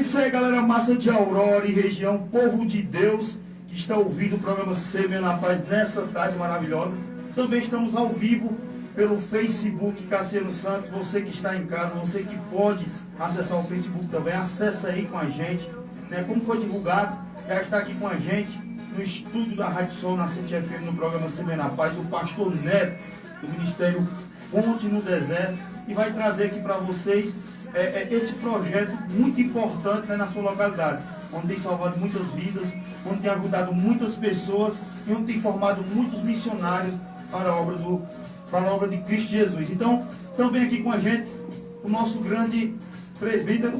isso aí, galera massa de Aurora e região, povo de Deus que está ouvindo o programa Semeia na Paz nessa tarde maravilhosa. Também estamos ao vivo pelo Facebook Cassiano Santos. Você que está em casa, você que pode acessar o Facebook também, acessa aí com a gente, né? Como foi divulgado, já está aqui com a gente no estúdio da Rádio Sol Nascente FM no programa Semeia na Paz, o pastor Neto do Ministério Fonte no Deserto, e vai trazer aqui para vocês esse projeto muito importante, né, na sua localidade, onde tem salvado muitas vidas, onde tem ajudado muitas pessoas e onde tem formado muitos missionários para a obra de Cristo Jesus. Então, também aqui com a gente o nosso grande presbítero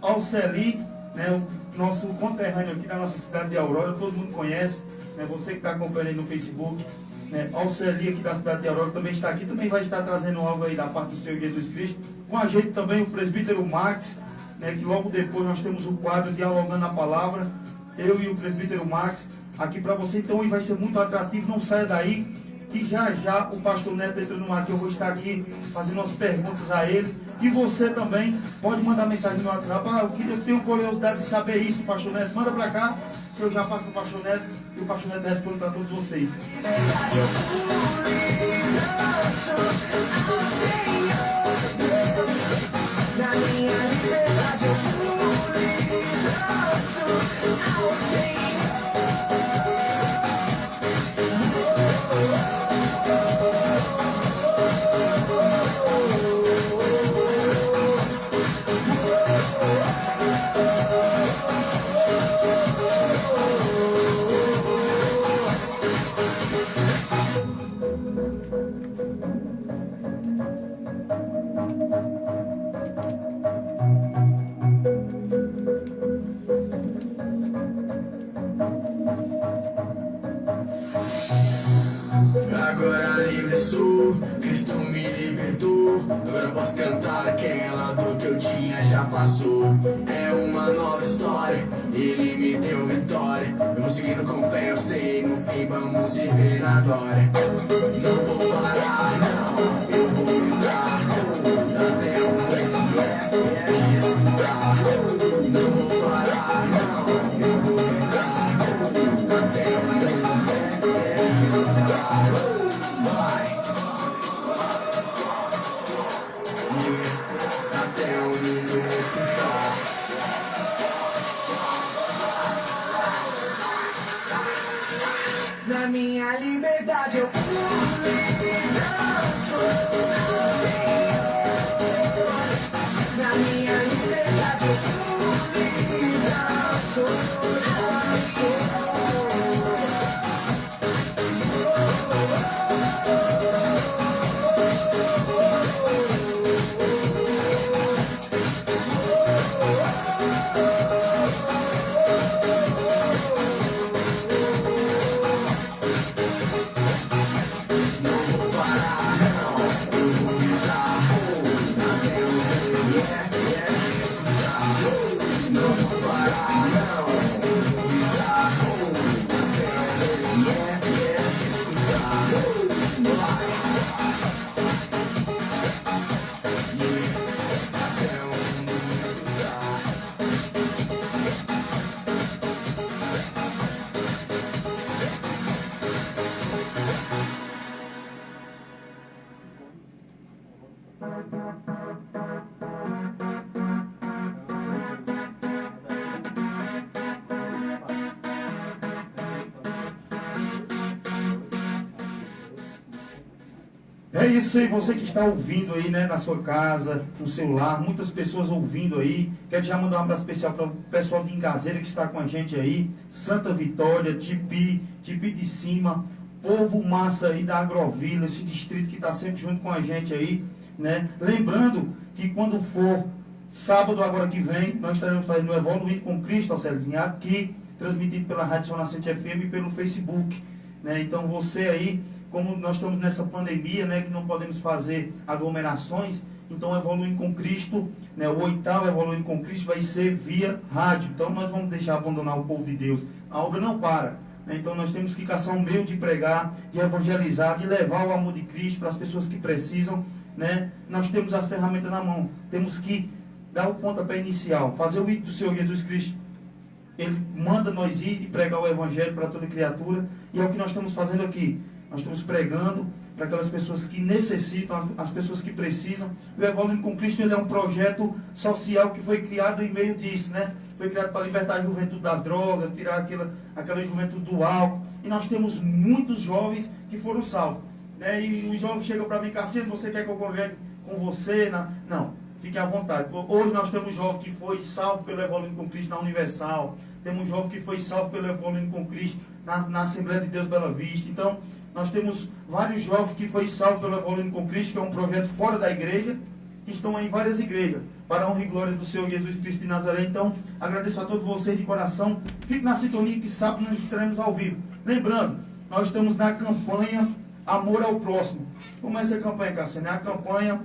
Alceli, né, o nosso conterrâneo aqui da nossa cidade de Aurora, todo mundo conhece, né, você que está acompanhando aí no Facebook, né, Alceli aqui da cidade de Aurora também está aqui, também vai estar trazendo algo aí da parte do Senhor Jesus Cristo. Com a gente também o presbítero Max, né, que logo depois nós temos o quadro Dialogando a Palavra, eu e o presbítero Max aqui para você. Então vai ser muito atrativo, não saia daí, que já já o pastor Neto entrando no ar, que eu vou estar aqui fazendo umas perguntas a ele. E você também pode mandar mensagem no WhatsApp: eu tenho curiosidade de saber isso, pastor Neto, manda para cá, que eu já passo para o pastor Neto e o pastor Neto responde para todos vocês. Na minha liberdade eu pude ao Senhor. Agora livre sou, Cristo me libertou. Agora eu posso cantar aquela dor que eu tinha já passou. É uma nova história, Ele me deu vitória. Eu vou seguindo com fé, eu sei, no fim vamos se ver na glória. Não vou parar, não, eu vou gritar até o momento me escutar. Não vou parar, não, eu vou gritar até o momento me escutar. Até o mundo me escutar. Na minha liberdade eu pude danço ao Senhor. Na minha liberdade eu pude danço ao Senhor. É isso aí, você que está ouvindo aí, né, na sua casa, no celular, muitas pessoas ouvindo aí. Quero já mandar um abraço especial para o pessoal de Ingazeira que está com a gente aí, Santa Vitória, Tipi de Cima, povo massa aí da Agrovila, esse distrito que está sempre junto com a gente aí, né? Lembrando que quando for sábado agora que vem, nós estaremos fazendo o Evoluindo com Cristo, Alcelizinho, aqui, transmitido pela Rádio Sol Nascente FM e pelo Facebook, né? Então você aí, como nós estamos nessa pandemia, né, que não podemos fazer aglomerações, então Evoluindo com Cristo, né, o 8º Evoluindo com Cristo vai ser via rádio. Então nós vamos deixar abandonar o povo de Deus. A obra não para, né? Então nós temos que caçar um meio de pregar, de evangelizar, de levar o amor de Cristo para as pessoas que precisam, né? Nós temos as ferramentas na mão. Temos que dar o pontapé inicial, fazer o hino do Senhor Jesus Cristo. Ele manda nós ir e pregar o Evangelho para toda criatura, e é o que nós estamos fazendo aqui. Nós estamos pregando para aquelas pessoas que necessitam, as pessoas que precisam. O Evoluindo com Cristo, ele é um projeto social que foi criado em meio disso, né? Foi criado para libertar a juventude das drogas, tirar aquela juventude do álcool. E nós temos muitos jovens que foram salvos, né? E os jovens chegam para mim, Cassiano, você quer que eu congregue com você? Não, fique à vontade. Hoje nós temos um jovem que foi salvo pelo Evoluindo com Cristo na Universal. Temos um jovem que foi salvo pelo Evoluindo com Cristo na Assembleia de Deus Bela Vista. Então, nós temos vários jovens que foi salvo pelo Evoluindo com Cristo, que é um projeto fora da igreja, que estão em várias igrejas, para a honra e glória do Senhor Jesus Cristo de Nazaré. Então, agradeço a todos vocês de coração. Fique na sintonia que sábado nós estaremos ao vivo. Lembrando, nós estamos na campanha Amor ao Próximo. Como é essa campanha, Cassiano? É a campanha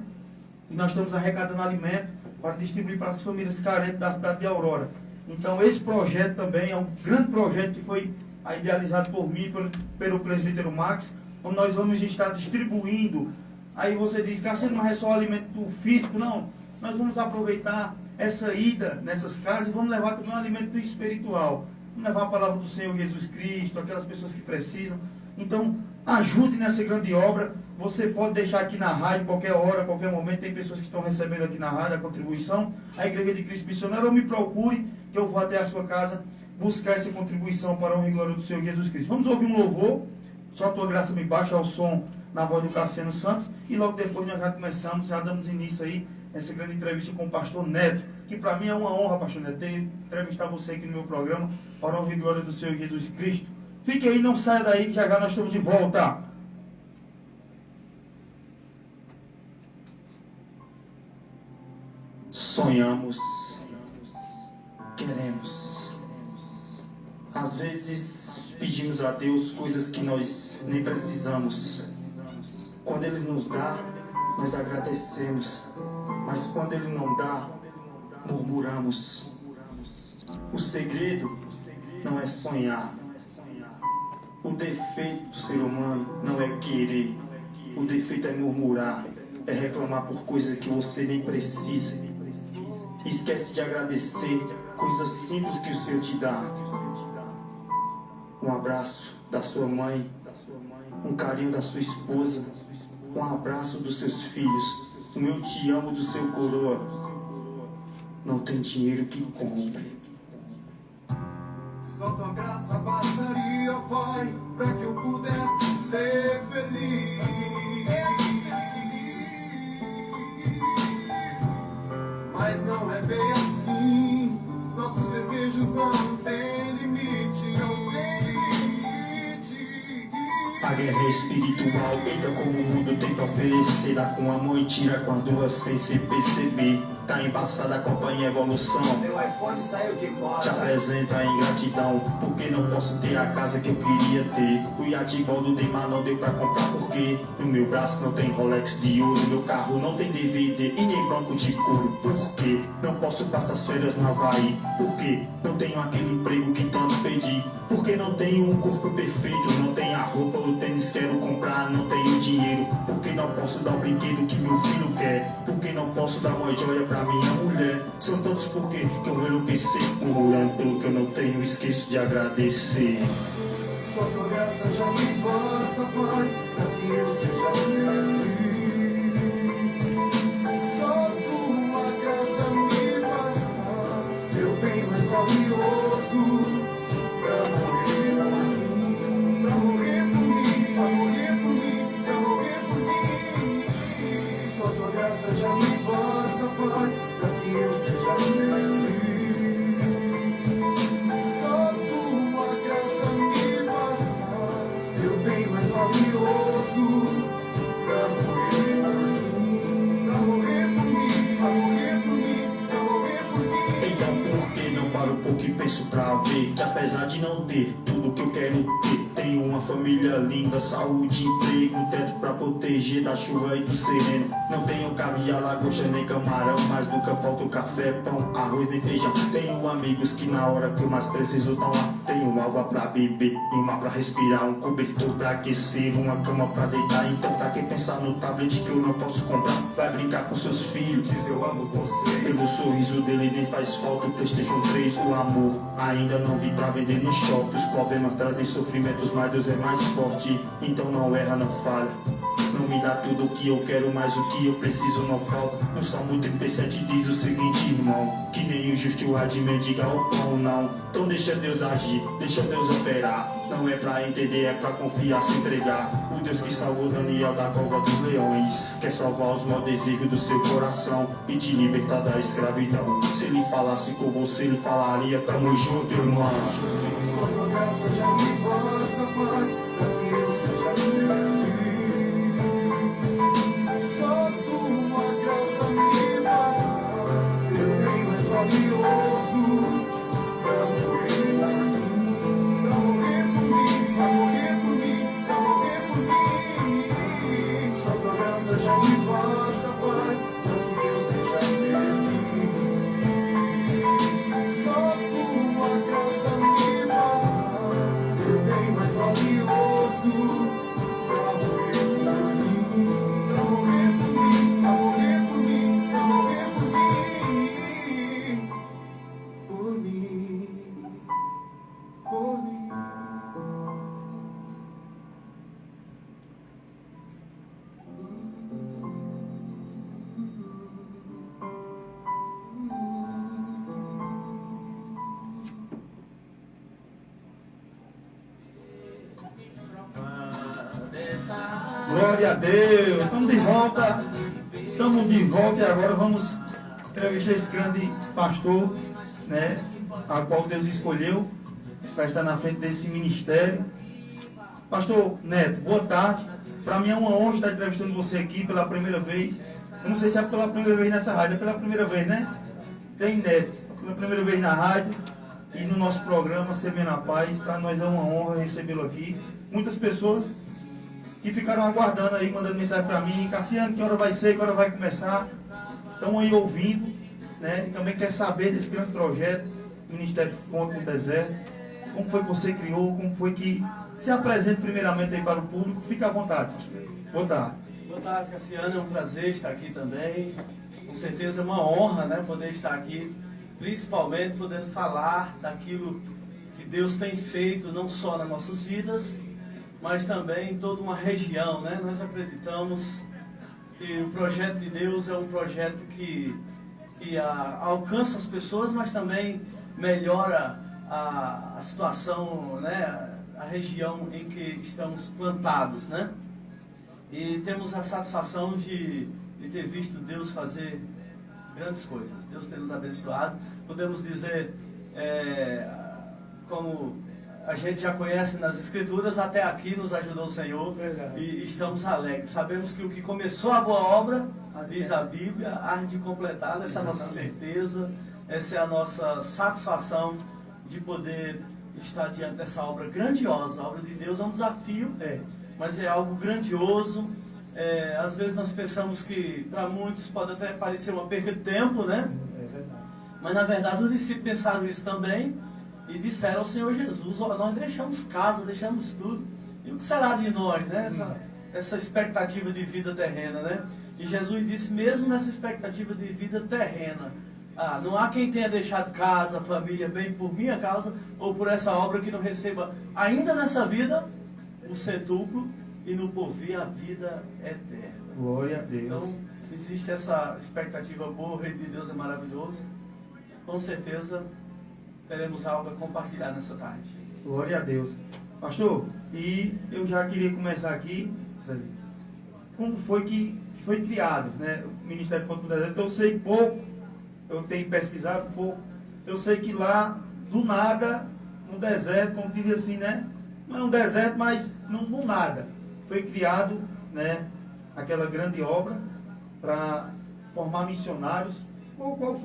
que nós estamos arrecadando alimento para distribuir para as famílias carentes da cidade de Aurora. Então, esse projeto também é um grande projeto que foi idealizado por mim, pelo presbítero Max, onde nós vamos estar distribuindo. Aí você diz, Cassiano, mas é só alimento físico? Não, nós vamos aproveitar essa ida nessas casas e vamos levar também um alimento espiritual. Vamos levar a palavra do Senhor Jesus Cristo, aquelas pessoas que precisam. Então, ajude nessa grande obra. Você pode deixar aqui na rádio, qualquer hora, qualquer momento. Tem pessoas que estão recebendo aqui na rádio a contribuição. A Igreja de Cristo Missionário, ou me procure, que eu vou até a sua casa buscar essa contribuição para a honra e glória do Senhor Jesus Cristo. Vamos ouvir um louvor. Só a tua graça me baixa ao som na voz do Cassiano Santos. E logo depois nós já começamos, já damos início aí essa grande entrevista com o pastor Neto, que para mim é uma honra, pastor Neto, ter entrevistar você aqui no meu programa para a honra e glória do Senhor Jesus Cristo. Fique aí, não saia daí, que já nós estamos de volta. Sonhamos, queremos. Às vezes pedimos a Deus coisas que nós nem precisamos. Quando Ele nos dá, nós agradecemos. Mas quando Ele não dá, murmuramos. O segredo não é sonhar. O defeito do ser humano não é querer. O defeito é murmurar. É reclamar por coisa que você nem precisa. Esquece de agradecer coisas simples que o Senhor te dá. Um abraço da sua mãe, um carinho da sua esposa, um abraço dos seus filhos, o meu te amo do seu coroa. Não tem dinheiro que compre. Só tua graça bastaria, Pai, para que eu pudesse ser feliz. Mas não é bem assim. Nossos desejos não têm limite, não tem limite. A guerra é espiritual, eita como o mundo tem pra oferecer. Dá com a mão e tira com as duas sem se perceber. Tá embaçada, acompanha a evolução. Meu iPhone saiu de volta. Te apresenta a ingratidão, porque não posso ter a casa que eu queria ter. O iate igual do Neymar não deu pra comprar, porque no meu braço não tem Rolex de ouro. Meu carro não tem DVD e nem banco de couro. Por quê? Não posso passar as férias no Havaí. Por quê? Não tenho aquele emprego que tanto pedi. Porque não tenho um corpo perfeito. Não tenho a roupa, o tênis quero comprar. Não tenho dinheiro, porque não posso dar o brinquedo que meu filho quer. Porque não posso dar uma joia pra minha mulher. São tantos porquê que eu vou enlouquecer. Murmurando pelo que eu não tenho, esqueço de agradecer. Só tua graça já me basta, Pai, para que eu seja feliz. Só tua graça me basta, meu bem mais valioso, pra morrer por mim, pra morrer por mim, pra morrer por mim, pra morrer por mim. Só tua graça já me basta, Pai, para que eu seja feliz. Só tua graça me basta, meu bem mais valioso, pra morrer por mim, pra morrer por mim, pra morrer por mim, pra morrer por mim. Então por que não paro um pouco e penso pra ver que apesar de não ter tudo que eu quero ter, tenho uma família linda, saúde, emprego, teto pra proteger da chuva e do sereno. Não tenho caviar, lagosta nem camarão, mas nunca falta o café, pão, arroz nem feijão. Tenho amigos que na hora que eu mais preciso tão lá. Tenho água pra beber, um mar pra respirar, um cobertor pra aquecer, uma cama pra deitar. Então pra quem pensar no tablet que eu não posso comprar, vai brincar com seus filhos, diz eu amo você. Pelo sorriso dele nem faz falta o PlayStation 3. O amor ainda não vi pra vender no shopping. Os problemas trazem sofrimentos, mas Deus é mais forte. Então não erra, não falha. Não me dá tudo o que eu quero, mas o que eu preciso não falta. No Salmo 37 diz o seguinte, irmão: que nem o justo há de mendigar o pão, não. Então deixa Deus agir, deixa Deus operar. Não é pra entender, é pra confiar, se entregar. O Deus que salvou Daniel da cova dos leões quer salvar os maus desejos do seu coração e te libertar da escravidão. Se ele falasse com você, ele falaria: tamo junto, irmão. Sua graça já me basta, Pai, pra que eu seja livre. Só tua graça me basta, eu bem mais valioso pra morrer por mim, pra morrer por mim, pra morrer por mim, pra morrer por mim. Só tua graça já me basta, Pai, pra que eu seja livre. Só tua graça me basta, eu bem mais valioso pra morrer por mim, pra morrer por mim, pra morrer por mim, pra morrer por mim, por mim. Glória a Deus. Estamos de volta. Estamos de volta e agora vamos entrevistar esse grande pastor, né, a qual Deus escolheu para estar na frente desse ministério. Pastor Neto, boa tarde. Para mim é uma honra estar entrevistando você aqui pela primeira vez. Eu não sei se é pela primeira vez nessa rádio, é pela primeira vez, né? Tem Neto, pela primeira vez na rádio e no nosso programa Semeia na Paz. Para nós é uma honra recebê-lo aqui. Muitas pessoas que ficaram aguardando aí, mandando mensagem para mim: Cassiano, que hora vai ser, que hora vai começar? Estão aí ouvindo, né? E também quer saber desse grande projeto, Ministério Fonte no Deserto. Como foi que você criou? Como foi que... Se apresente primeiramente aí para o público. Fique à vontade. Boa tarde. Boa tarde, Cassiano. É um prazer estar aqui também. Com certeza é uma honra, né, poder estar aqui, principalmente podendo falar daquilo que Deus tem feito, não só nas nossas vidas, mas também em toda uma região, né? Nós acreditamos que o projeto de Deus é um projeto que alcança as pessoas, mas também melhora a situação, né? A região em que estamos plantados, né? E temos a satisfação de ter visto Deus fazer grandes coisas. Deus tem nos abençoado. Podemos dizer, como a gente já conhece nas Escrituras, até aqui nos ajudou o Senhor. Verdade. E estamos alegres. Sabemos que o que começou a boa obra, diz a Bíblia, há de completá-la. Essa é a nossa certeza, essa é a nossa satisfação de poder estar diante dessa obra grandiosa. A obra de Deus é um desafio, mas é algo grandioso. Às vezes nós pensamos que para muitos pode até parecer uma perda de tempo, né? É verdade. Mas na verdade os discípulos pensaram isso também e disseram ao Senhor Jesus: ó, nós deixamos casa, deixamos tudo, e o que será de nós, né? Essa expectativa de vida terrena, né? E Jesus disse: mesmo nessa expectativa de vida terrena, não há quem tenha deixado casa, família, bem por minha causa ou por essa obra que não receba ainda nessa vida o centuplo e no porvir a vida eterna. Glória a Deus. Então existe essa expectativa boa. O Reino de Deus é maravilhoso. Com certeza teremos algo a compartilhar nessa tarde. Glória a Deus. Pastor, e eu já queria começar aqui, como foi que foi criado, né, o Ministério Fonte no Deserto? Eu sei pouco, eu tenho pesquisado pouco. Eu sei que lá, do nada, no deserto, como diria assim, né? Não é um deserto, mas no nada. Foi criado, né, aquela grande obra para formar missionários. Como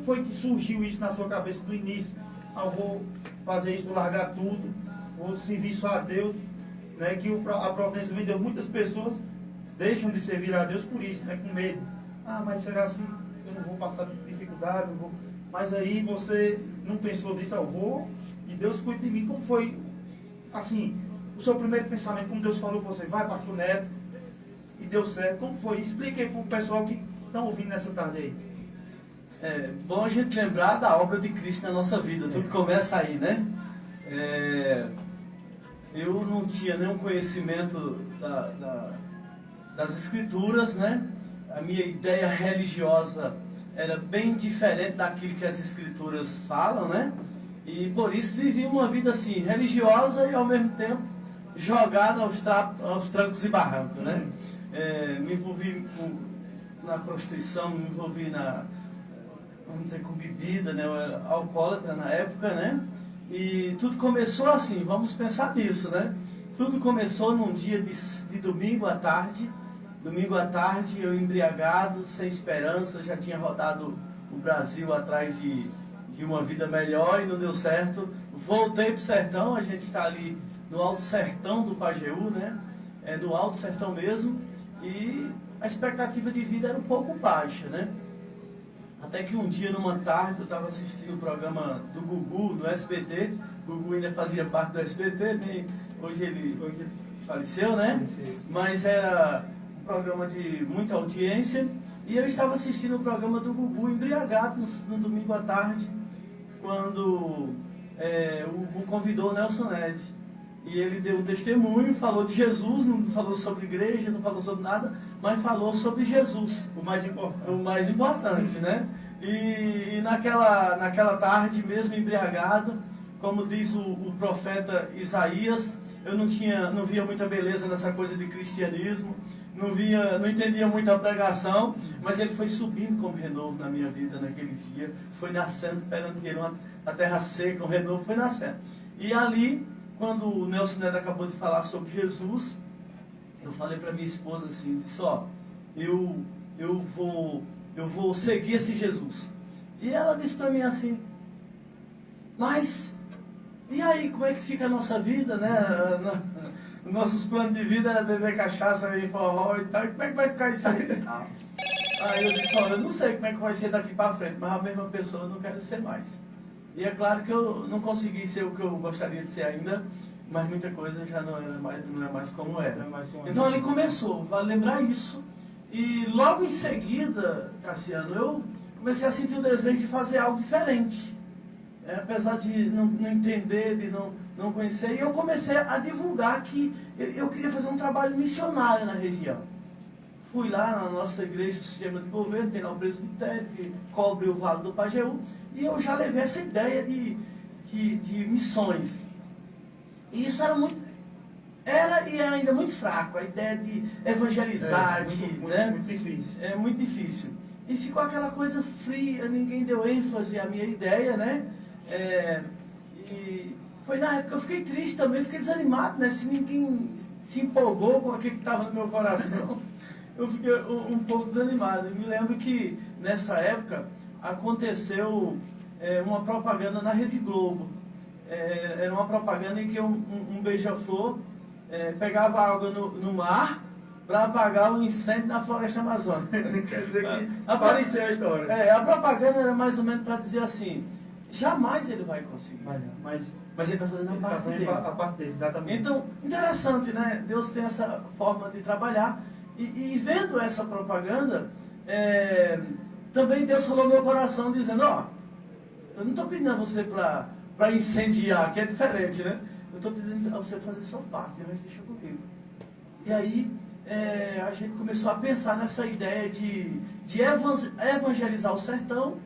foi que surgiu isso na sua cabeça do início? Vou fazer isso, vou largar tudo, vou servir só a Deus. né, que a providência vem de Deus. Muitas pessoas deixam de servir a Deus por isso, né, com medo. Ah, mas será assim? Eu não vou passar dificuldade, não vou. Mas aí você não pensou nisso, eu vou e Deus cuida de mim. Como foi, assim, o seu primeiro pensamento, como Deus falou com você, vai, pastor Neto, e deu certo? Como foi? Explique aí para o pessoal que estão ouvindo nessa tarde aí. É bom a gente lembrar da obra de Cristo na nossa vida, tudo começa aí, né? Eu não tinha nenhum conhecimento das Escrituras, né? A minha ideia religiosa era bem diferente daquilo que as Escrituras falam, né? E por isso vivi uma vida assim, religiosa e ao mesmo tempo jogada aos trancos e barrancos, né? Me envolvi na prostituição, me envolvi vamos dizer, com bebida, né? Eu era alcoólatra na época, né? E tudo começou assim, vamos pensar nisso, né? Tudo começou num dia de domingo à tarde. Domingo à tarde, eu embriagado, sem esperança, já tinha rodado o Brasil atrás de uma vida melhor e não deu certo. Voltei para o sertão, a gente está ali no Alto Sertão do Pajeú, né? No Alto Sertão mesmo, e a expectativa de vida era um pouco baixa, né? Até que um dia, numa tarde, eu estava assistindo o programa do Gugu no SBT. O Gugu ainda fazia parte do SBT, né? Hoje ele faleceu, né? Mas era um programa de muita audiência. E eu estava assistindo o programa do Gugu embriagado no domingo à tarde, quando o Gugu convidou o Nelson Ned. E ele deu um testemunho, falou de Jesus, não falou sobre igreja, não falou sobre nada, mas falou sobre Jesus. O mais importante. O mais importante, né? E naquela tarde, mesmo embriagado, como diz o profeta Isaías, eu não via muita beleza nessa coisa de cristianismo, não entendia muito a pregação, mas ele foi subindo como renovo na minha vida naquele dia, foi nascendo perante ele, a terra seca, um renovo foi nascendo. E ali, quando o Nelson Neto acabou de falar sobre Jesus, eu falei para minha esposa assim, disse, eu vou seguir esse Jesus. E ela disse para mim assim, mas, e aí, como é que fica a nossa vida, né? Nossos planos de vida era beber cachaça e forró e tal, e como é que vai ficar isso aí? Aí eu disse, eu não sei como é que vai ser daqui para frente, mas a mesma pessoa eu não quero ser mais. E é claro que eu não consegui ser o que eu gostaria de ser ainda, mas muita coisa já não é mais como era. Então ali começou, vale lembrar isso. E logo em seguida, Cassiano, eu comecei a sentir o desejo de fazer algo diferente. Apesar de não entender, de não conhecer, e eu comecei a divulgar que eu queria fazer um trabalho missionário na região. Fui lá na nossa igreja, o sistema de governo, tem lá o presbitério, que cobre o Vale do Pajeú, e eu já levei essa ideia de missões. E isso era e é ainda muito fraco, a ideia de evangelizar, muito difícil. É muito difícil. E ficou aquela coisa fria, ninguém deu ênfase à minha ideia, né? E foi na época que eu fiquei triste também, fiquei desanimado, né? Se ninguém se empolgou com aquilo que estava no meu coração, eu fiquei um pouco desanimado. Eu me lembro que nessa época aconteceu uma propaganda na Rede Globo. Era uma propaganda em que um beija-flor pegava água no mar para apagar um incêndio na floresta amazônica. Quer dizer que apareceu a história. A propaganda era mais ou menos para dizer assim, jamais ele vai conseguir. Mas ele está fazendo a parte dele. Exatamente. Então, interessante, né? Deus tem essa forma de trabalhar. E vendo essa propaganda, também Deus falou no meu coração, dizendo, eu não estou pedindo a você para incendiar, que é diferente, né? Eu estou pedindo a você fazer sua parte, o resto deixa comigo. E aí, a gente começou a pensar nessa ideia de evangelizar o sertão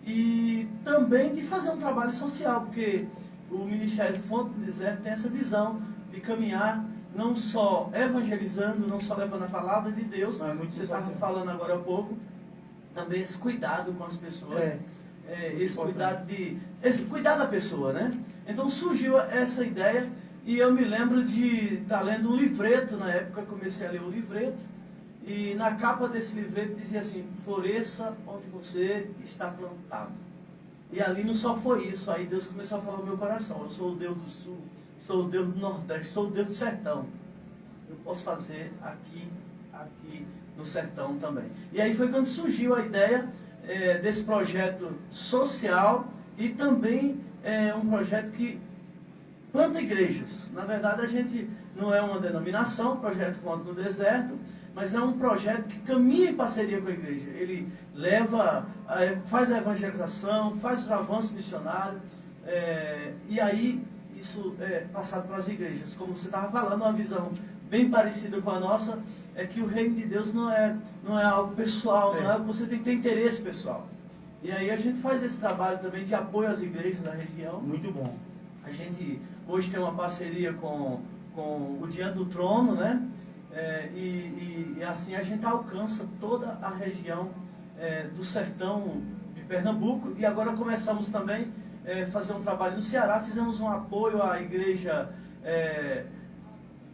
e também de fazer um trabalho social, porque o Ministério Fonte do Deserto tem essa visão de caminhar não só evangelizando, não só levando a palavra de Deus, você estava falando agora há pouco, também esse cuidado com as pessoas, esse cuidar da pessoa, né? Então surgiu essa ideia e eu me lembro de estar lendo um livreto, na época eu comecei a ler um livreto, e na capa desse livreto dizia assim, floresça onde você está plantado. E ali não só foi isso, aí Deus começou a falar no meu coração, eu sou o Deus do sul, sou o Deus do Nordeste, sou o Deus do Sertão. Eu posso fazer aqui no Sertão também. E aí foi quando surgiu a ideia desse projeto social e também um projeto que planta igrejas. Na verdade, a gente não é uma denominação, Projeto Fonte no Deserto, mas é um projeto que caminha em parceria com a igreja. Ele faz a evangelização, faz os avanços missionários, e aí isso é passado para as igrejas. Como você estava falando, uma visão bem parecida com a nossa, é que o reino de Deus não é algo pessoal, não é algo que você tem que ter interesse pessoal. E aí a gente faz esse trabalho também de apoio às igrejas da região. Muito bom. A gente hoje tem uma parceria com o Diante do Trono, né? E assim a gente alcança toda a região do sertão de Pernambuco. E agora começamos também a fazer um trabalho no Ceará. Fizemos um apoio à igreja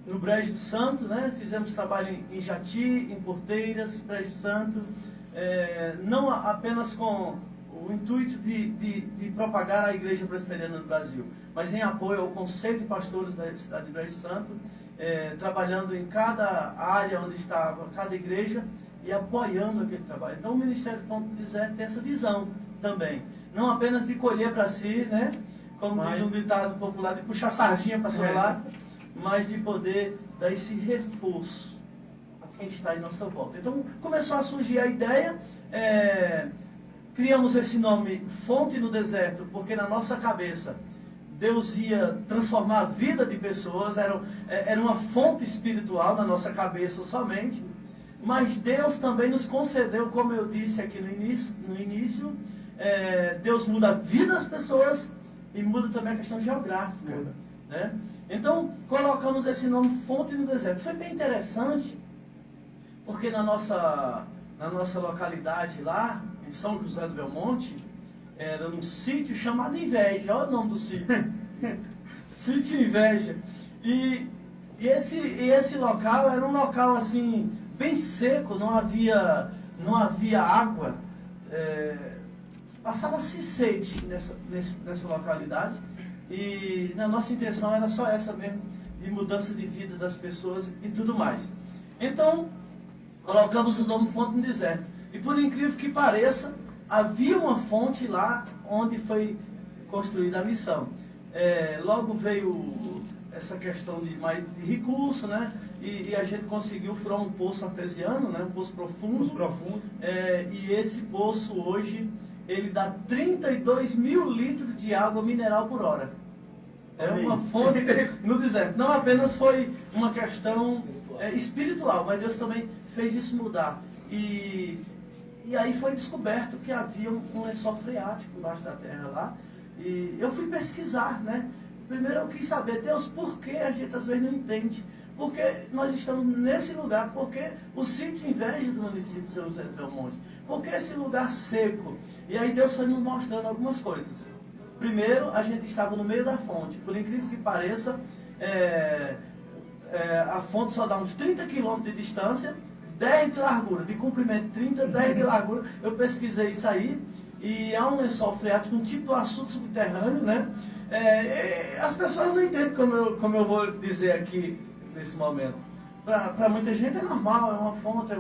no Brejo do Santo, né? Fizemos trabalho em Jati, em Porteiras, Brejo do Santo. Não apenas com o intuito de propagar a igreja presbiteriana no Brasil, mas em apoio ao Conselho de Pastores da cidade de Brejo do Santo, trabalhando em cada área onde estava cada igreja e apoiando aquele trabalho. Então o Ministério Fonte do Deserto tem essa visão também, não apenas de colher para si, né? Como diz um ditado popular, de puxar sardinha para seu lado, mas de poder dar esse reforço a quem está em nossa volta. Então começou a surgir a ideia, criamos esse nome Fonte no Deserto, porque na nossa cabeça Deus ia transformar a vida de pessoas, era uma fonte espiritual na nossa cabeça somente, mas Deus também nos concedeu, como eu disse aqui no início, Deus muda a vida das pessoas e muda também a questão geográfica. Né? Então, colocamos esse nome Fonte no Deserto. Foi bem interessante, porque na nossa localidade lá, em São José do Belmonte, era num sítio chamado Inveja. Olha o nome do sítio. Sítio Inveja. E esse local era um local assim, bem seco, não havia água. Passava-se sede nessa localidade. E na nossa intenção era só essa mesmo, de mudança de vida das pessoas e tudo mais. Então, colocamos o nome Fonte no Deserto. E por incrível que pareça, havia uma fonte lá onde foi construída a missão. Logo veio essa questão de recurso, né? E a gente conseguiu furar um poço artesiano, né? Um poço profundo. E esse poço hoje, ele dá 32 mil litros de água mineral por hora. É uma fonte no deserto. Não apenas foi uma questão espiritual, mas Deus também fez isso mudar. E aí foi descoberto que havia um lençol freático embaixo da terra lá. E eu fui pesquisar, né? Primeiro eu quis saber, Deus, por que a gente às vezes não entende? Por que nós estamos nesse lugar? Por que o sítio Inveja do município de São José do Belmonte? Por que esse lugar seco? E aí Deus foi nos mostrando algumas coisas. Primeiro, a gente estava no meio da fonte. Por incrível que pareça, a fonte só dá uns 30 quilômetros de distância, 10 de largura, de comprimento 30, 10 de largura. Eu pesquisei isso aí, e há um lençol freático, um tipo de açude subterrâneo, né? As pessoas não entendem como eu vou dizer aqui nesse momento. Para muita gente é normal, é uma fonte,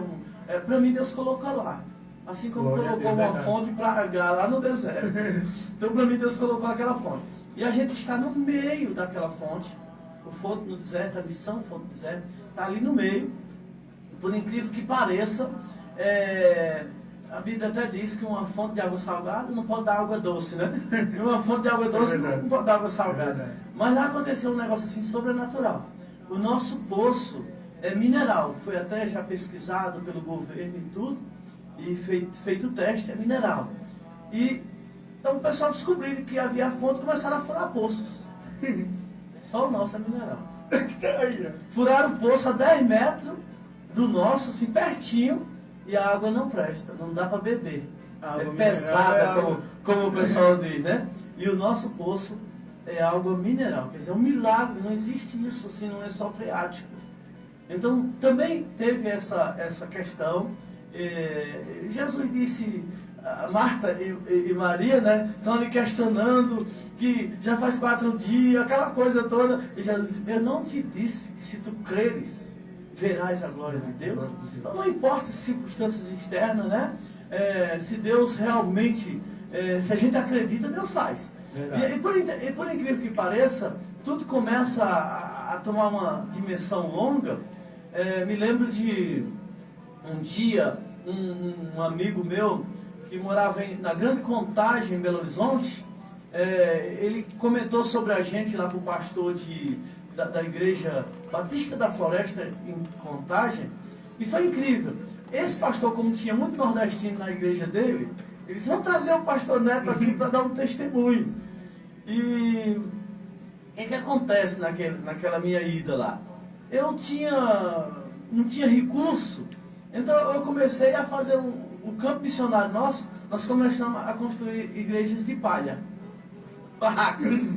para mim Deus colocou lá. Assim como colocou uma fonte para H lá no deserto. Então para mim Deus colocou aquela fonte. E a gente está no meio daquela fonte. O Fonte no Deserto, a missão Fonte no Deserto, está ali no meio. Por incrível que pareça, a Bíblia até diz que uma fonte de água salgada não pode dar água doce, né? E uma fonte de água doce não pode dar água salgada. Mas lá aconteceu um negócio assim sobrenatural. O nosso poço é mineral. Foi até já pesquisado pelo governo e tudo. E feito o teste, é mineral. E então o pessoal descobriu que havia a fonte e começaram a furar poços. Só o nosso é mineral. Furaram o poço a 10 metros do nosso, assim, pertinho, e a água não presta, não dá para beber. É pesada, como o pessoal diz, né? E o nosso poço é água mineral. Quer dizer, é um milagre, não existe isso assim, não é só freático. Então, também teve essa questão. Jesus disse, Marta e Maria, né, estão ali questionando que já faz 4 dias, aquela coisa toda. E Jesus disse, eu não te disse que se tu creres, verás a glória de Deus? Então não importa as circunstâncias externas, né? Se Deus realmente, se a gente acredita, Deus faz. E por incrível que pareça, tudo começa a tomar uma dimensão longa. Me lembro de um dia, um amigo meu que morava na Grande Contagem, em Belo Horizonte, ele comentou sobre a gente lá para o pastor da igreja Batista da Floresta, em Contagem, e foi incrível. Esse pastor, como tinha muito nordestino na igreja dele, eles vão trazer o pastor Neto aqui para dar um testemunho. E o que acontece naquela minha ida lá? Eu não tinha recurso, então eu comecei a fazer o campo missionário nosso. Nós começamos a construir igrejas de palha, barracas.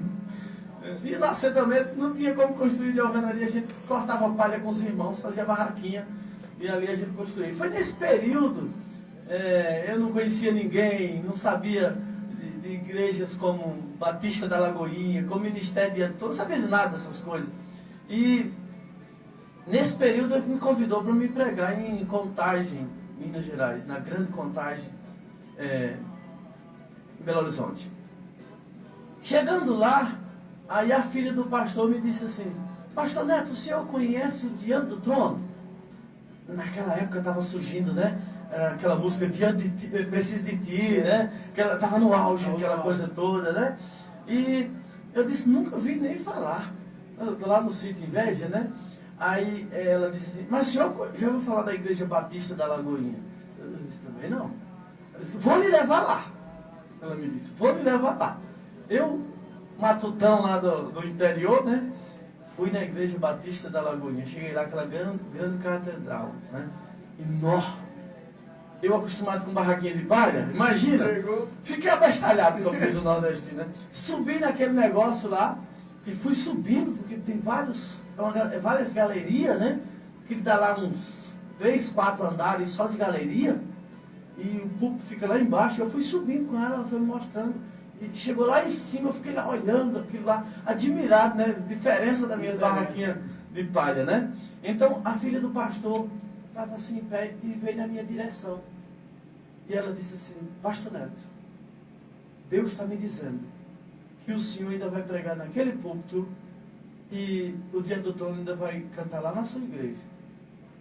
E no assentamento não tinha como construir de alvenaria, a gente cortava palha com os irmãos, fazia barraquinha e ali a gente construía. Foi nesse período, eu não conhecia ninguém, não sabia de igrejas como Batista da Lagoinha, como Ministério de Antônio, não sabia de nada dessas coisas. E nesse período ele me convidou para me pregar em Contagem, Minas Gerais, na Grande Contagem, em Belo Horizonte. Chegando lá, aí a filha do pastor me disse assim, pastor Neto, o senhor conhece o Diante do Trono? Naquela época estava surgindo, né? Aquela música Diante de Ti, Preciso de Ti, né? Que ela estava no auge, aquela coisa toda, né? E eu disse, nunca vi nem falar. Eu estou lá no sítio Inveja, né? Aí ela disse assim, mas o senhor já ouviu falar da Igreja Batista da Lagoinha? Eu disse, também não. Ela disse, vou lhe levar lá. Ela me disse, vou lhe levar lá. Eu, matutão lá do interior, né? Fui na Igreja Batista da Lagoinha. Cheguei lá, aquela grande catedral, né? Enorme. Eu acostumado com barraquinha de palha, imagina. Fiquei abestalhado, como diz o nordestino, né? Subi naquele negócio lá e fui subindo, porque tem várias galerias, né? Que dá lá uns 3, 4 andares só de galeria. E o púlpito fica lá embaixo. Eu fui subindo com ela foi me mostrando. E chegou lá em cima, eu fiquei lá olhando aquilo lá, admirado, né? Diferença da minha barraquinha de palha, né? Então, a filha do pastor estava assim em pé e veio na minha direção. E ela disse assim, pastor Neto, Deus está me dizendo que o senhor ainda vai pregar naquele púlpito e o Diante do Trono ainda vai cantar lá na sua igreja.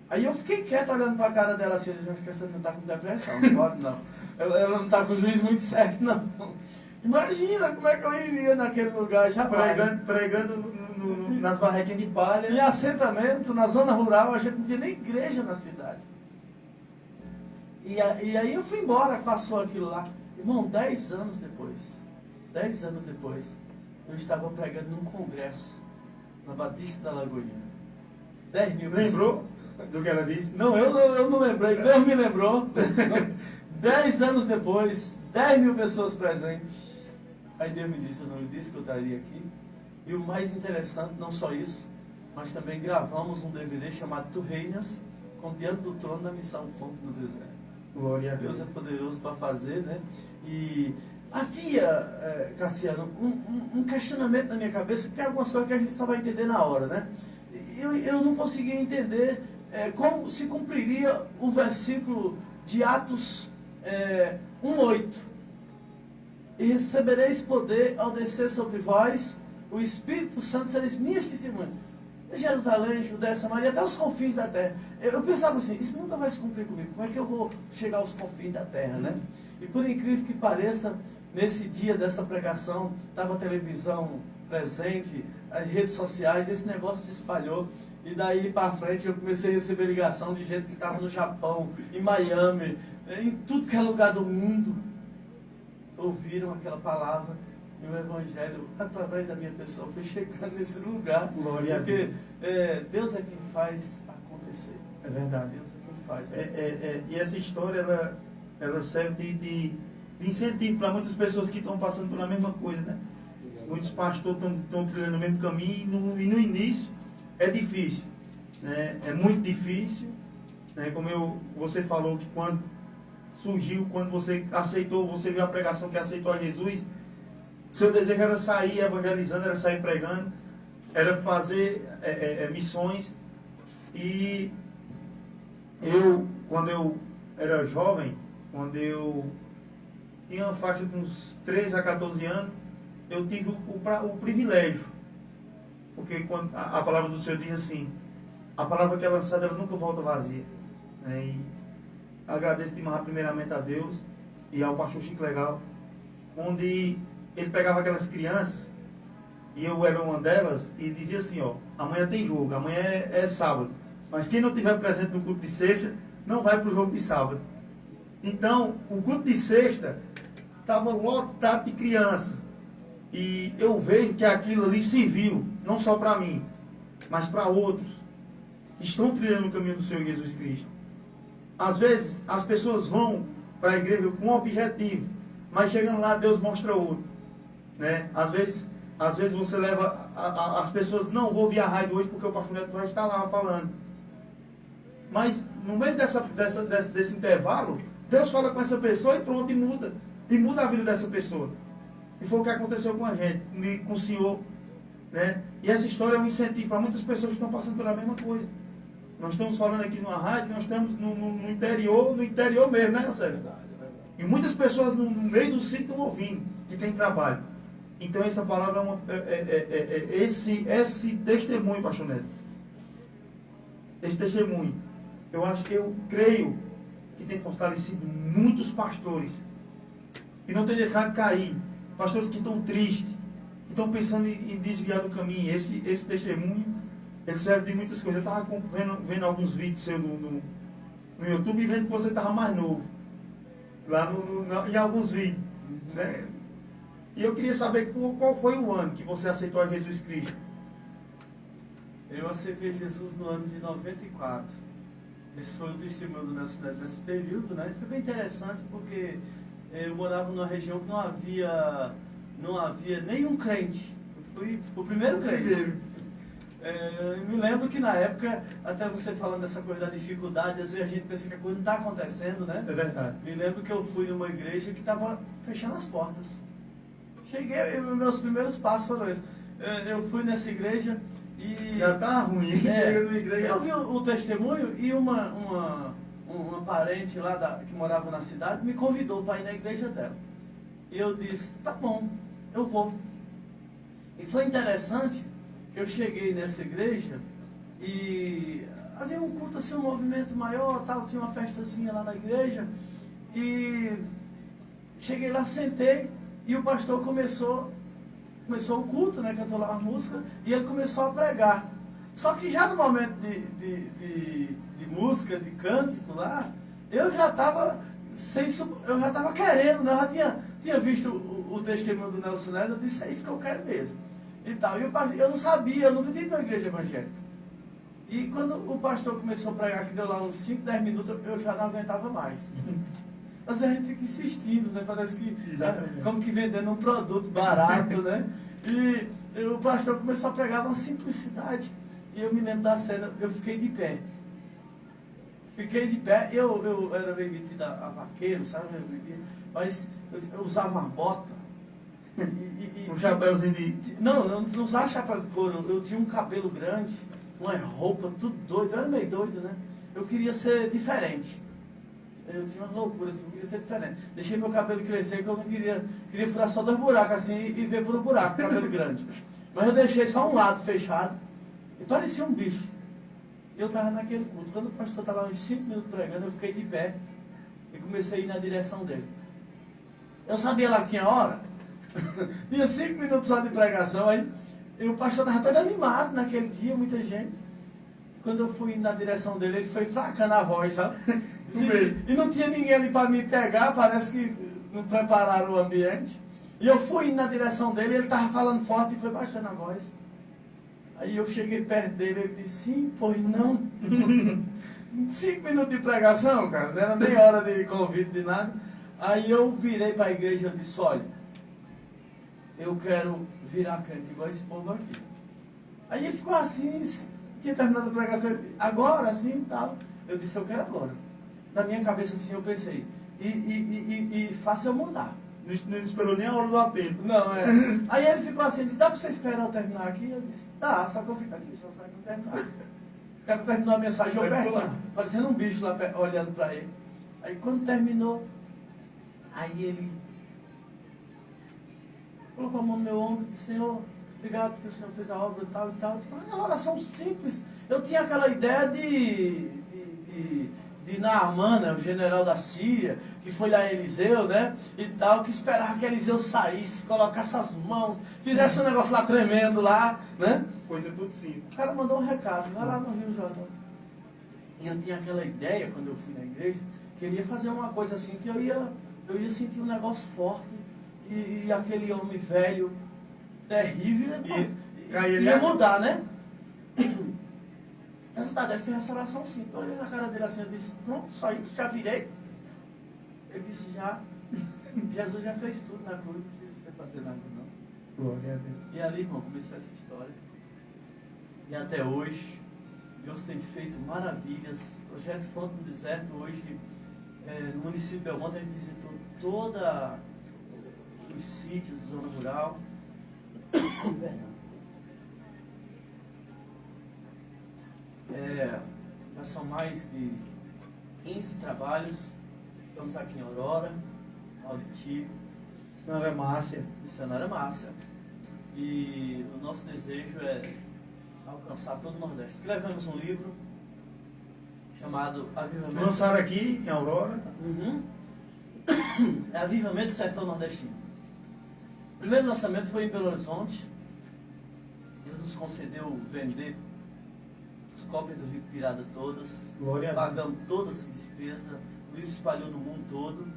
Aí eu fiquei quieto olhando para a cara dela assim, acho que essa não está com depressão, não pode não. Ela não está com o juiz muito certo, não. Imagina como é que eu iria naquele lugar, já pregando nas barraquinhas de palha. Em assentamento, na zona rural, a gente não tinha nem igreja na cidade. E aí eu fui embora, passou aquilo lá. Irmão, 10 anos depois, eu estava pregando num congresso, na Batista da Lagoinha. 10 mil pessoas. Lembrou do que ela disse? Não, eu não lembrei, Deus me lembrou. 10 anos depois, 10 mil pessoas presentes. Aí Deus me disse, eu não lhe disse que eu estaria aqui. E o mais interessante, não só isso, mas também gravamos um DVD chamado Tu Reinas, com Diante do Trono da Missão Fonte no Deserto. Glória a Deus. Deus é poderoso para fazer, né? E havia, Cassiano, um questionamento na minha cabeça, que tem algumas coisas que a gente só vai entender na hora, né? Eu não conseguia entender como se cumpriria o versículo de Atos 1:8. E recebereis poder ao descer sobre vós, o Espírito Santo sereis minhas testemunhas. Jerusalém, Judéia, Samaria, até os confins da terra. Eu pensava assim, isso nunca vai se cumprir comigo. Como é que eu vou chegar aos confins da terra, né? E por incrível que pareça, nesse dia dessa pregação, estava a televisão presente, as redes sociais, esse negócio se espalhou. E daí para frente eu comecei a receber ligação de gente que estava no Japão, em Miami, em tudo que é lugar do mundo. Ouviram aquela palavra. E o Evangelho, através da minha pessoa, foi chegando nesses lugares. Glória porque a Deus. Deus é quem faz acontecer. É verdade. Deus é quem faz acontecer. E essa história, ela serve de incentivo para muitas pessoas que estão passando pela mesma coisa, né? Muitos pastores estão trilhando o mesmo caminho e no início é difícil, né? É muito difícil, né? Como você falou que quando surgiu, quando você aceitou, você viu a pregação que aceitou a Jesus, seu desejo era sair evangelizando, era sair pregando, era fazer missões. E quando eu era jovem, quando eu tinha uma faixa de uns 13 a 14 anos, eu tive o privilégio, porque quando a palavra do Senhor diz assim, a palavra que é lançada, ela nunca volta vazia, né? E agradeço demais primeiramente a Deus e ao pastor Chico Legal, onde ele pegava aquelas crianças, e eu era uma delas, e dizia assim, ó, amanhã tem jogo, amanhã é sábado, mas quem não estiver presente no culto de sexta, não vai para o jogo de sábado. Então, o culto de sexta estava lotado de crianças, e eu vejo que aquilo ali serviu, não só para mim, mas para outros, que estão trilhando o caminho do Senhor Jesus Cristo. Às vezes, as pessoas vão para a igreja com um objetivo, mas chegando lá, Deus mostra outro, né? Às vezes você leva, as pessoas, não vou ouvir a rádio hoje porque o pastor Neto vai estar lá falando. Mas, no meio desse intervalo, Deus fala com essa pessoa e pronto, e muda a vida dessa pessoa. E foi o que aconteceu com a gente, com o Senhor, né? E essa história é um incentivo para muitas pessoas que estão passando pela mesma coisa. Nós estamos falando aqui numa rádio, nós estamos no interior mesmo, né, Marcelo? E muitas pessoas no meio do sítio estão ouvindo, que tem trabalho. Então essa palavra esse testemunho, pastor Neto. Esse testemunho, eu creio que tem fortalecido muitos pastores. E não tem deixado cair. Pastores que estão tristes, que estão pensando em desviar do caminho. Esse testemunho, ele serve de muitas coisas. Eu estava vendo alguns vídeos seus no YouTube e vendo que você estava mais novo. Lá em alguns vídeos. Né? E eu queria saber qual foi o ano que você aceitou a Jesus Cristo. Eu aceitei Jesus no ano de 94. Esse foi o testemunho do Nelson Neto nesse período, né? Foi bem interessante porque eu morava numa região que não havia nenhum crente. Eu fui o primeiro crente. Eu me lembro que na época, até você falando dessa coisa da dificuldade, às vezes a gente pensa que a coisa não está acontecendo, né? É verdade. Me lembro que eu fui numa igreja que estava fechando as portas. Cheguei, meus primeiros passos foram esses. Eu fui nessa igreja e... Já tá ruim, chega na igreja. Eu vi o testemunho e uma parente lá que morava na cidade me convidou para ir na igreja dela. E eu disse, tá bom, eu vou. E foi interessante que eu cheguei nessa igreja e havia um culto assim, um movimento maior, tal, tinha uma festazinha lá na igreja. E cheguei lá, sentei e o pastor começou o culto, né, cantou lá uma música e ele começou a pregar. Só que já no momento de música, de cântico lá, eu já estava querendo, né? Eu já tinha visto o testemunho do Nelson Neto, eu disse, é isso que eu quero mesmo. E tal. E eu não sabia, eu nunca tinha ido na igreja evangélica. E quando o pastor começou a pregar, que deu lá uns 5, 10 minutos, eu já não aguentava mais. Às vezes a gente fica insistindo, né? Parece que como que vendendo um produto barato, né? E o pastor começou a pregar uma simplicidade. E eu me lembro da cena, eu fiquei de pé. Eu era meio metido a vaqueiro, sabe? Mas eu usava uma bota. Um chapéuzinho de... Não usava chapéu de couro, eu tinha um cabelo grande, uma roupa, tudo doido, eu era meio doido, né? Eu queria ser diferente. Eu tinha umas loucuras, eu queria ser diferente. Deixei meu cabelo crescer, que eu não queria furar só 2 buracos assim e ver por um buraco, cabelo grande. Mas eu deixei só um lado fechado e parecia um bicho. Eu estava naquele culto. Quando o pastor estava uns 5 minutos pregando, eu fiquei de pé e comecei a ir na direção dele. Eu sabia lá que tinha hora. Tinha 5 minutos só de pregação, aí e o pastor estava todo animado naquele dia, muita gente. Quando eu fui na direção dele, ele foi fracando a voz, sabe? E não tinha ninguém ali para me pegar, parece que não prepararam o ambiente. E eu fui na direção dele, ele estava falando forte e foi baixando a voz. Aí eu cheguei perto dele, ele disse, sim, pois não. 5 minutos de pregação, cara, não era nem hora de convite, de nada. Aí eu virei para a igreja e disse, olha, eu quero virar crente igual esse povo aqui. Aí ele ficou assim, tinha terminado a pregação, agora assim e tal. Eu disse, eu quero agora. Na minha cabeça assim eu pensei, e faça eu mudar. Não esperou nem a hora do apelo. Não, é. Aí ele ficou assim, disse, dá pra você esperar eu terminar aqui? Eu disse, dá, só que eu fico aqui, só sai que eu terminar. Quero terminar a mensagem, eu pertinho, parecendo um bicho lá olhando pra ele. Aí quando terminou, aí ele colocou a mão no meu ombro e disse, Senhor, obrigado porque o Senhor fez a obra tal e tal. Uma oração simples. Eu tinha aquela ideia de Naamã, né, o general da Síria, que foi lá em Eliseu, né, e tal, que esperava que Eliseu saísse, colocasse as mãos, fizesse um negócio lá tremendo lá, né. Coisa tudo simples. O cara mandou um recado, vai lá no Rio Jordão. E eu tinha aquela ideia, quando eu fui na igreja, que ele ia fazer uma coisa assim, que eu ia sentir um negócio forte, e aquele homem velho, terrível, ia mudar, né. O resultado dele fez essa oração simples. Eu olhei na cara dele assim, eu disse, pronto, só isso, já virei. Ele disse, já, Jesus já fez tudo na cruz, não precisa você fazer nada não. Glória a Deus. E ali, irmão, começou essa história. E até hoje, Deus tem feito maravilhas. O projeto Fonte no Deserto, hoje, no município de Belmonte, a gente visitou todos os sítios da zona rural. Já são mais de 15 trabalhos. Estamos aqui em Aurora, Auditivo, Senhora Márcia. Missionária Márcia. E o nosso desejo é alcançar todo o Nordeste. Escrevemos um livro chamado Avivamento. Lançaram aqui em Aurora. É Avivamento do Sertão Nordestino. O primeiro lançamento foi em Belo Horizonte. Deus nos concedeu vender as cópias do livro tiradas todas, Glória a Deus. pagando todas as despesas. O livro se espalhou no mundo todo.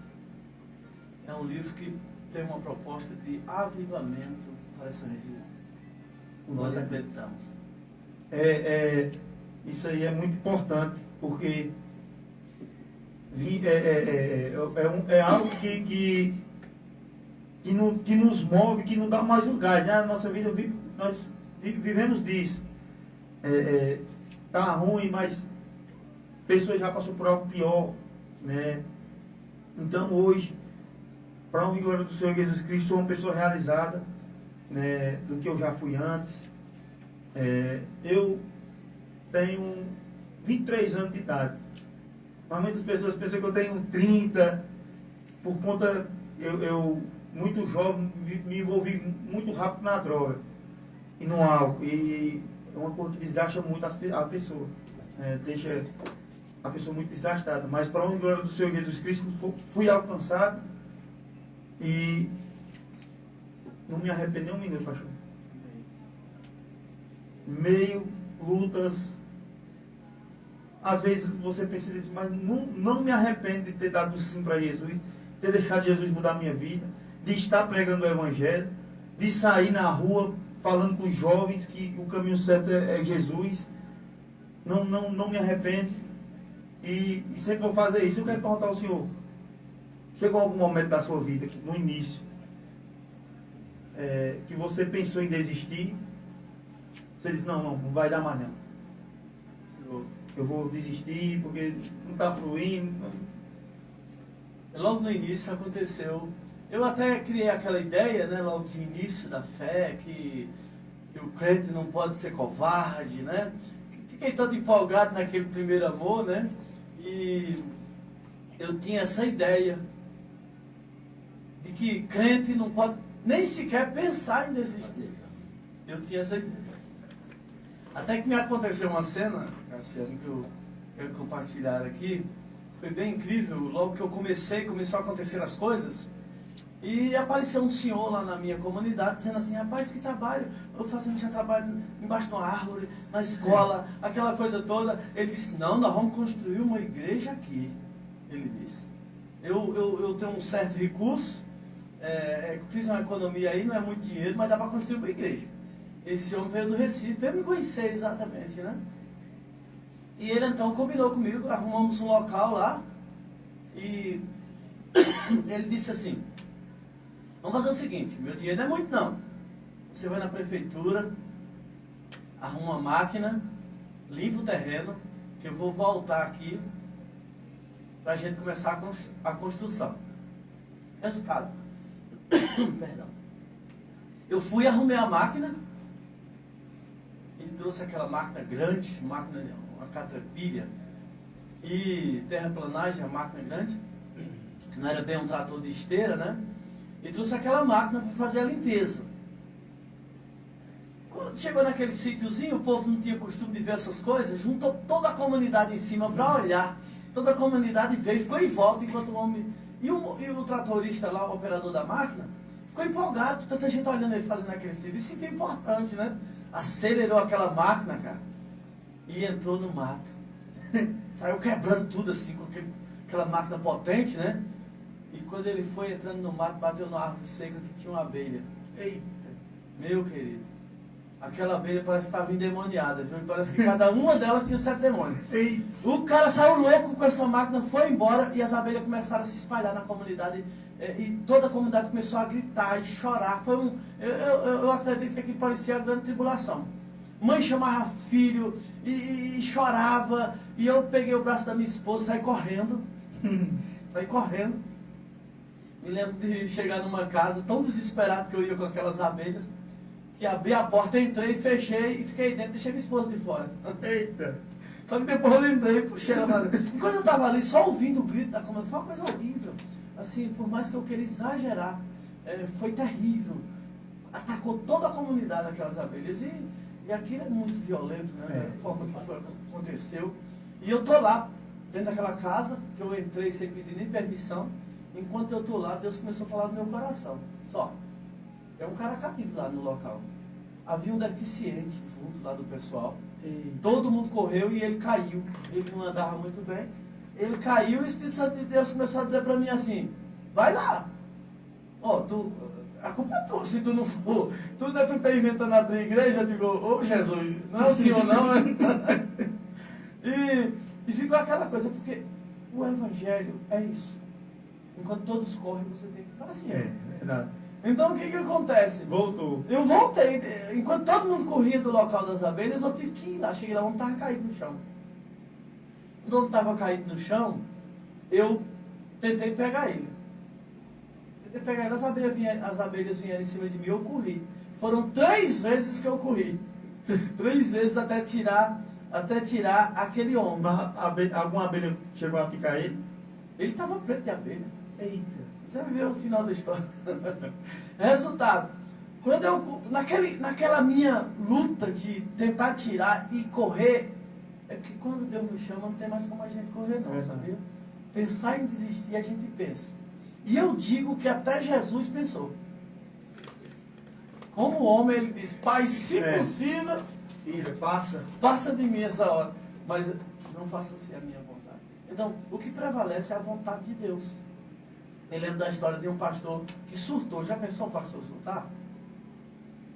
É um livro que tem uma proposta de avivamento para essa região. Nós acreditamos. Isso aí é muito importante, porque é algo que nos move, que nos dá mais um gás, né? A nossa vida, nós vivemos disso. Tá ruim, mas pessoas já passou por algo pior, né? Então hoje, para a honra e glória do Senhor Jesus Cristo, sou uma pessoa realizada, né, do que eu já fui antes. Eu tenho 23 anos de idade. Mas muitas pessoas pensam que eu tenho 30, por conta, eu muito jovem, me envolvi muito rápido na droga e no álcool. E é uma coisa que desgasta muito a pessoa, deixa a pessoa muito desgastada. Mas para a honra e glória do Senhor Jesus Cristo, fui alcançado e não me arrependo nem um minuto, pastor. Meio, lutas. Às vezes você pensa, mas não me arrependo de ter dado sim para Jesus, ter deixado Jesus mudar a minha vida, de estar pregando o Evangelho, de sair na rua falando com os jovens que o caminho certo é Jesus. Não me arrependo. E sempre vou fazer isso. Eu quero perguntar ao Senhor, chegou algum momento da sua vida, no início, que você pensou em desistir? Você disse, não vai dar mais não. Eu vou desistir porque não está fluindo. Logo no início aconteceu. Eu até criei aquela ideia, né, logo de início da fé, que o crente não pode ser covarde, né? Fiquei todo empolgado naquele primeiro amor, né? E eu tinha essa ideia de que crente não pode nem sequer pensar em desistir. Eu tinha essa ideia. Até que me aconteceu uma cena, Cassiano, que eu quero compartilhar aqui. Foi bem incrível. Logo que eu começou a acontecer as coisas. E apareceu um senhor lá na minha comunidade dizendo assim, rapaz, que trabalho. Eu fazendo já trabalho embaixo de uma árvore, na escola, aquela coisa toda. Ele disse, não, nós vamos construir uma igreja aqui. Ele disse. Eu tenho um certo recurso, fiz uma economia aí, não é muito dinheiro, mas dá para construir uma igreja. Esse homem veio do Recife, veio me conhecer exatamente, né? E ele então combinou comigo, arrumamos um local lá. E ele disse assim, vamos fazer o seguinte, meu dinheiro não é muito não. Você vai na prefeitura, arruma uma máquina, limpa o terreno, que eu vou voltar aqui para a gente começar a construção. Resultado. Perdão. Eu fui, arrumei a máquina e trouxe aquela máquina grande, uma caterpillar e terraplanagem, a máquina grande. Não era bem um trator de esteira, né? E trouxe aquela máquina para fazer a limpeza. Quando chegou naquele sítiozinho, o povo não tinha costume de ver essas coisas, juntou toda a comunidade em cima para olhar. Toda a comunidade veio, ficou em volta enquanto o homem... E o tratorista lá, o operador da máquina, ficou empolgado, tanta gente olhando ele fazendo aquele serviço. Isso é importante, né? Acelerou aquela máquina, cara, e entrou no mato. Saiu quebrando tudo assim, com aquela máquina potente, né? E quando ele foi entrando no mato, bateu numa árvore seca que tinha uma abelha. Eita, meu querido, aquela abelha parece que estava endemoniada, viu? Parece que cada uma delas tinha 7 demônios. O cara saiu louco com essa máquina, foi embora e as abelhas começaram a se espalhar na comunidade. E toda a comunidade começou a gritar e chorar. Eu acredito que aquilo parecia a grande tribulação. Mãe chamava filho e chorava. E eu peguei o braço da minha esposa e saí correndo. Me lembro de chegar numa casa tão desesperado que eu ia com aquelas abelhas, que abri a porta, entrei, fechei e fiquei dentro, deixei minha esposa de fora. Eita! Só que depois eu lembrei, puxei ela lá. E quando eu estava ali, só ouvindo o grito da comunidade, foi uma coisa horrível. Assim, por mais que eu queira exagerar, foi terrível. Atacou toda a comunidade aquelas abelhas. E aquilo é muito violento, né? Da forma que aconteceu. E eu estou lá, dentro daquela casa, que eu entrei sem pedir nem permissão. Enquanto eu estou lá, Deus começou a falar no meu coração. Só. É um cara caído lá no local. Havia um deficiente junto lá do pessoal. Todo mundo correu e ele caiu. Ele não andava muito bem. Ele caiu e o Espírito Santo de Deus começou a dizer para mim assim: vai lá. A culpa é tua se tu não for. Tu está inventando abrir igreja. Eu digo: ô Jesus, não é o senhor não, né? E ficou aquela coisa, porque o Evangelho é isso. Enquanto todos correm, você tem que ir para cima. É verdade. Então o que acontece? Voltou. Eu voltei. Enquanto todo mundo corria do local das abelhas, eu tive que ir lá. Cheguei lá, o homem estava caído no chão. Quando o homem estava caído no chão, eu tentei pegar ele. As abelhas vieram em cima de mim, eu corri. Foram 3 vezes que eu corri. 3 vezes até tirar aquele homem. Mas alguma abelha chegou a picar ele? Ele estava preto de abelha. Eita. Você vai ver o final da história. Resultado, quando naquela minha luta de tentar tirar e correr, é que quando Deus nos chama, não tem mais como a gente correr não, sabia? Pensar em desistir, a gente pensa. E eu digo que até Jesus pensou. Como homem, ele diz: Pai, se possível, Filha, passa. passa de mim essa hora. Mas não faça assim a minha vontade. Então, o que prevalece é a vontade de Deus. Eu lembro da história de um pastor que surtou. Já pensou um pastor surtar?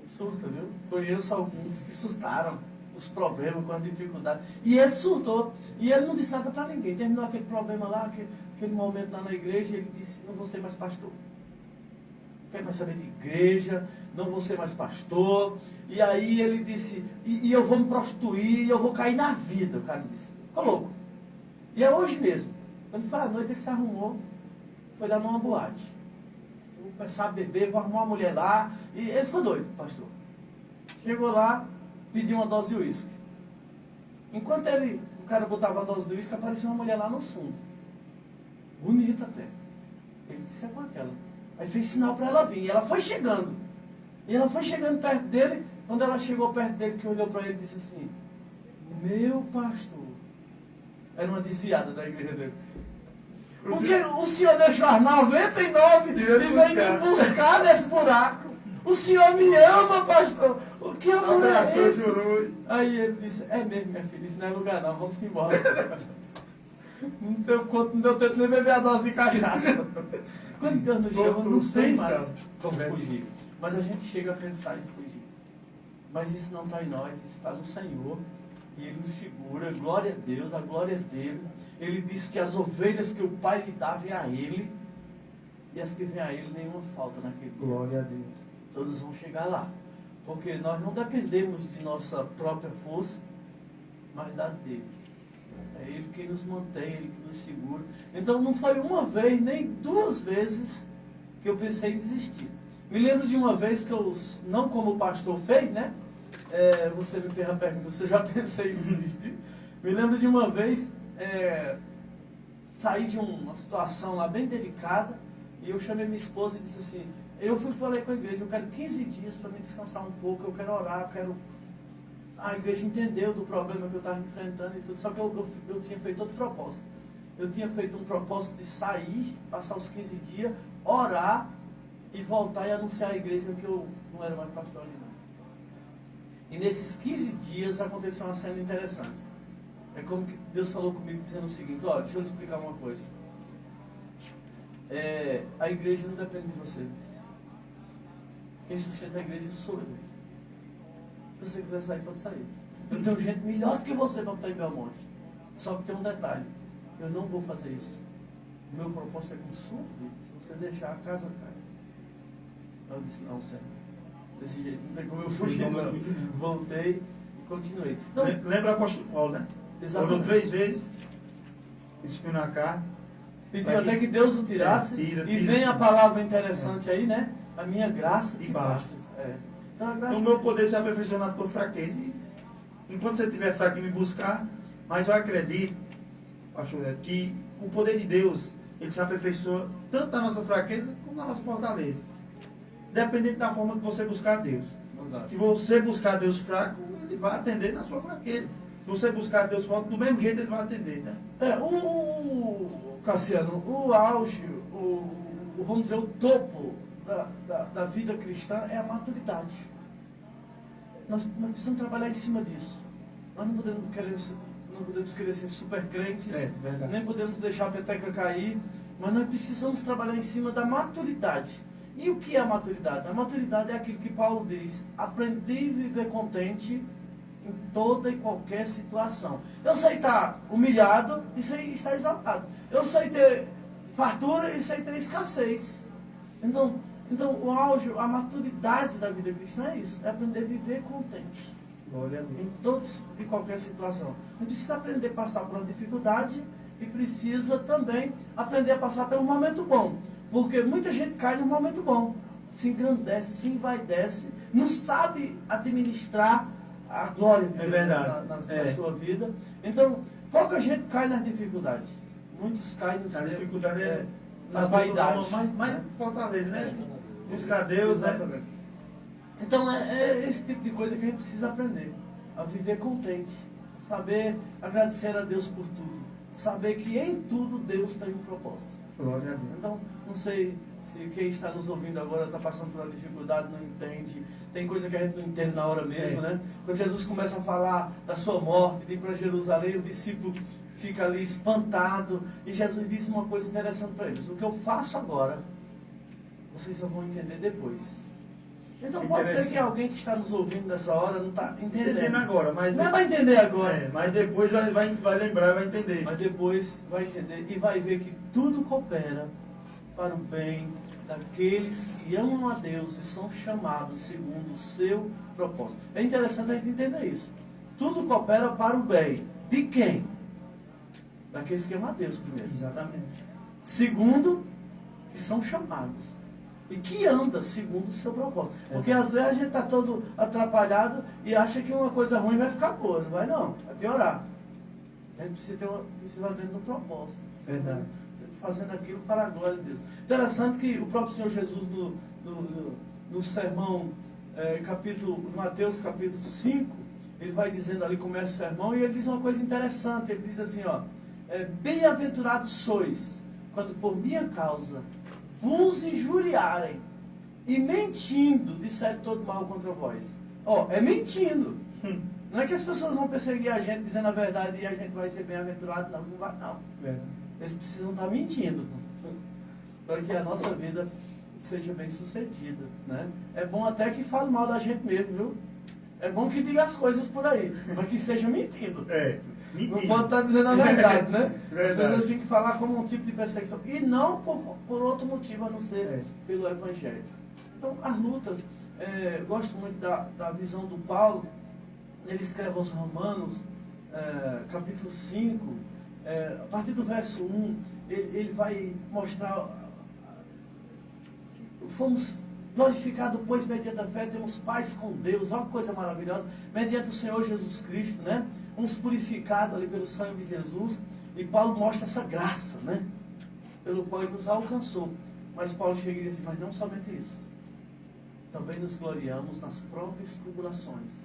Surta, viu? Conheço alguns que surtaram os problemas, com as dificuldades. E ele surtou. E ele não disse nada para ninguém. Terminou aquele problema lá, aquele momento lá na igreja, ele disse: não vou ser mais pastor. Não quero mais saber de igreja, não vou ser mais pastor. E aí ele disse: e eu vou me prostituir, eu vou cair na vida. O cara disse: ficou louco. E é hoje mesmo. Quando foi à noite, ele se arrumou. Foi lá numa boate. Vou começar a beber, vou arrumar uma mulher lá. E ele ficou doido, pastor. Chegou lá, pediu uma dose de uísque. Enquanto o cara botava a dose de uísque, apareceu uma mulher lá no fundo. Bonita até. Ele disse: é com aquela. Aí fez sinal para ela vir. E ela foi chegando. E ela foi chegando perto dele. Quando ela chegou perto dele, que olhou para ele e disse assim: meu pastor. Era uma desviada da igreja dele. Porque o senhor deixou as 99 e veio me buscar nesse buraco. O senhor me ama, pastor. O que a mulher é esse? Aí ele disse: é mesmo, minha filha, isso não é lugar não, vamos embora. Não deu tempo nem beber a dose de cachaça. Quando Deus nos chama, não sei mais como fugir. Mas a gente chega a pensar em fugir. Mas isso não está em nós, isso está no Senhor. E Ele nos segura, glória a Deus, a glória é dele. Ele diz que as ovelhas que o Pai lhe dá vêm a Ele, e as que vêm a Ele nenhuma falta naquele dia. Glória a Deus. Todos vão chegar lá. Porque nós não dependemos de nossa própria força, mas da dele. É Ele quem nos mantém, Ele que nos segura. Então não foi uma vez, nem duas vezes que eu pensei em desistir. Me lembro de uma vez que eu, não como o pastor fez, né? Você me fez a pergunta se eu já pensei em desistir. Me lembro de uma vez, saí de uma situação lá bem delicada, e eu chamei minha esposa e disse assim, falei com a igreja, eu quero 15 dias para me descansar um pouco, eu quero orar, A igreja entendeu do problema que eu estava enfrentando e tudo, só que eu tinha feito outro propósito. Eu tinha feito um propósito de sair, passar os 15 dias, orar e voltar e anunciar à igreja que eu não era mais pastor ali, não. E nesses 15 dias aconteceu uma cena interessante. É como que Deus falou comigo dizendo o seguinte, olha, deixa eu lhe explicar uma coisa. A igreja não depende de você. Quem sustenta a igreja sou eu. Se você quiser sair, pode sair. Eu tenho gente melhor do que você para botar em Belmonte. Só que tem um detalhe. Eu não vou fazer isso. O meu propósito é com sua vida. Se você deixar, a casa cai. Eu disse, não, Senhor. Desse jeito, não tem como eu fugir, não. Voltei e continuei. Então, Lembra o apóstolo Paulo, né? Exatamente. Orou 3 vezes, espiou na carne. Pediu até que Deus o tirasse. Tira. E vem a palavra interessante aí, né? A minha graça te basta. Então, a graça O meu poder se aperfeiçoa na tua fraqueza. E enquanto você estiver fraco em me buscar, mas eu acredito, pastor, que o poder de Deus, ele se aperfeiçoa tanto na nossa fraqueza como na nossa fortaleza. Dependente da forma que você buscar a Deus. Se você buscar Deus fraco, ele vai atender na sua fraqueza. Se você buscar Deus forte, do mesmo jeito ele vai atender, né? Cassiano, o auge, vamos dizer, o topo da vida cristã é a maturidade. Nós precisamos trabalhar em cima disso. Nós não podemos querer ser super crentes, nem podemos deixar a peteca cair, mas nós precisamos trabalhar em cima da maturidade. E o que é a maturidade? A maturidade é aquilo que Paulo diz, aprender a viver contente em toda e qualquer situação. Eu sei estar humilhado e sei estar exaltado. Eu sei ter fartura e sei ter escassez. Então o auge, a maturidade da vida cristã é isso, é aprender a viver contente. Glória a Deus. Em toda e qualquer situação. A gente precisa aprender a passar por uma dificuldade e precisa também aprender a passar pelo momento bom. Porque muita gente cai no momento bom, se engrandece, se envaidece, não sabe administrar a glória de Deus na sua vida. Então, pouca gente cai nas dificuldades. Muitos caem A dificuldade nas vaidades. Mais fortaleza, né? Buscar Deus, exatamente. né? Então, é esse tipo de coisa que a gente precisa aprender. A viver contente. Saber agradecer a Deus por tudo. Saber que em tudo Deus tem um propósito. Glória a Deus. Então, não sei se quem está nos ouvindo agora está passando por uma dificuldade, não entende. Tem coisa que a gente não entende na hora mesmo, né? Quando Jesus começa a falar da sua morte, de ir para Jerusalém, o discípulo fica ali espantado. E Jesus diz uma coisa interessante para eles. O que eu faço agora, vocês só vão entender depois. Então pode ser que alguém que está nos ouvindo nessa hora não está entendendo agora, mas não vai entender agora. mas depois vai lembrar, vai entender. Mas depois vai entender e vai ver que tudo coopera para o bem daqueles que amam a Deus e são chamados segundo o seu propósito. É interessante a gente entender isso. Tudo coopera para o bem. De quem? Daqueles que amam a Deus primeiro. Exatamente. Segundo, que são chamados. E que anda segundo o seu propósito. Porque às vezes a gente está todo atrapalhado e acha que uma coisa ruim vai ficar boa. Não vai não, vai piorar. A gente precisa dentro do propósito. Verdade. Fazendo aquilo para a glória de Deus. Interessante que o próprio Senhor Jesus no sermão, Mateus capítulo 5, ele vai dizendo ali, começa o sermão, e ele diz uma coisa interessante. Ele diz assim, bem-aventurados sois, quando por minha causa vos injuriarem e mentindo disserem todo mal contra vós. É mentindo. Não é que as pessoas vão perseguir a gente dizendo a verdade e a gente vai ser bem-aventurado, não vai não. Eles precisam estar mentindo para que a nossa vida seja bem sucedida, né? É bom até que fale mal da gente mesmo, viu? É bom que diga as coisas por aí, mas que seja mentindo. Não pode estar dizendo a verdade, né? As pessoas têm que falar como um tipo de perseguição. E não por outro motivo, a não ser pelo Evangelho. Então, as lutas, gosto muito da visão do Paulo. Ele escreve aos Romanos, capítulo 5, a partir do verso 1, ele vai mostrar, fomos glorificados, pois, mediante a fé, temos paz com Deus. Olha que coisa maravilhosa. Mediante o Senhor Jesus Cristo, né? Uns purificados ali pelo sangue de Jesus. E Paulo mostra essa graça, né? Pelo qual ele nos alcançou. Mas Paulo chega e diz assim, mas não somente isso. Também nos gloriamos nas próprias tribulações.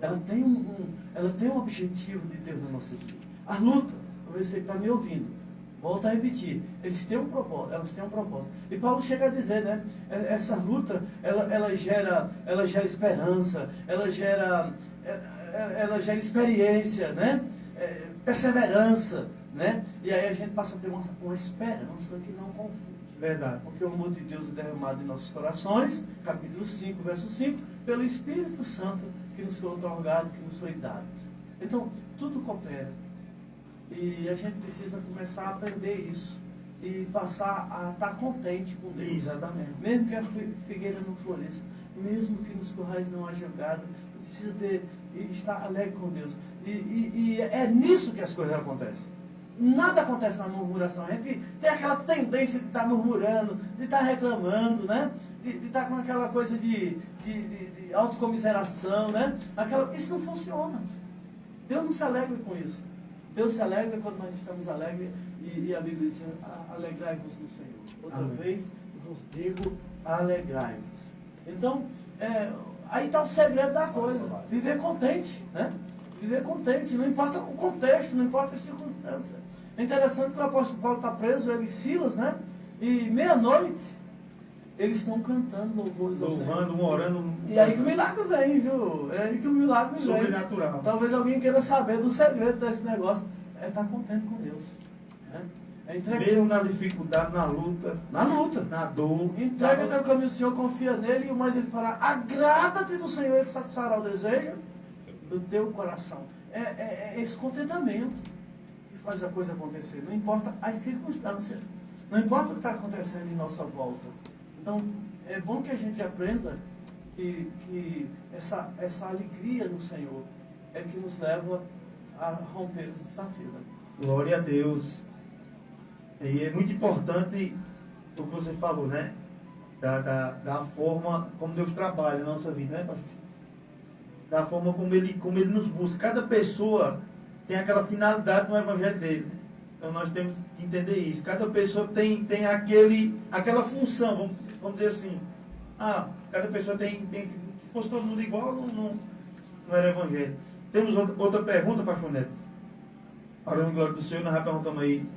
Ela tem um objetivo de Deus na nossa vida. A luta, você que está me ouvindo, volta a repetir, elas têm um propósito. E Paulo chega a dizer, né? Essa luta, ela gera esperança, ela gera experiência, né? Perseverança, né? E aí a gente passa a ter uma esperança que não confunde. Verdade. Porque o amor de Deus é derramado em nossos corações, capítulo 5, verso 5, pelo Espírito Santo que nos foi otorgado, que nos foi dado. Então, tudo coopera. E a gente precisa começar a aprender isso. E passar a estar contente com Deus. Exatamente. Mesmo que a figueira não floresça, mesmo que nos currais não haja gado, precisa estar alegre com Deus. E é nisso que as coisas acontecem. Nada acontece na murmuração. A gente tem aquela tendência de estar murmurando, de estar reclamando, né? De estar com aquela coisa de autocomiseração, né? Isso não funciona. Deus não se alegra com isso. Deus se alegra quando nós estamos alegres e a Bíblia diz, alegrai-vos no Senhor. Outra vez vos digo, alegrai-vos. Então, aí está o segredo da coisa. Viver contente, né? Viver contente, não importa o contexto, não importa a circunstância. É interessante que o apóstolo Paulo está preso, ele e Silas, né? E meia-noite, eles estão cantando louvores ao Senhor. Louvando, orando. E aí que o milagre vem, viu? É aí que o milagre vem. Sobrenatural. Talvez alguém queira saber do segredo desse negócio. É estar contente com Deus. Né? É entregar. Mesmo na dificuldade, na luta. Na luta. Na dor. Entrega teu caminho ao Senhor, confia nele, mas ele fará. Agrada-te do Senhor, ele satisfará o desejo do teu coração. É esse contentamento que faz a coisa acontecer. Não importa as circunstâncias. Não importa o que está acontecendo em nossa volta. Então, é bom que a gente aprenda que essa alegria no Senhor é que nos leva a romper os desafios. Né? Glória a Deus. E é muito importante o que você falou, né? Da forma como Deus trabalha na nossa vida, né, pastor? Da forma como ele nos busca. Cada pessoa tem aquela finalidade no evangelho dele. Então nós temos que entender isso. Cada pessoa tem aquela função, vamos dizer assim. Cada pessoa tem se fosse todo mundo igual, não era evangelho. Temos outra pergunta, pastor Neto. Para a glória do Senhor, nós já perguntamos aí,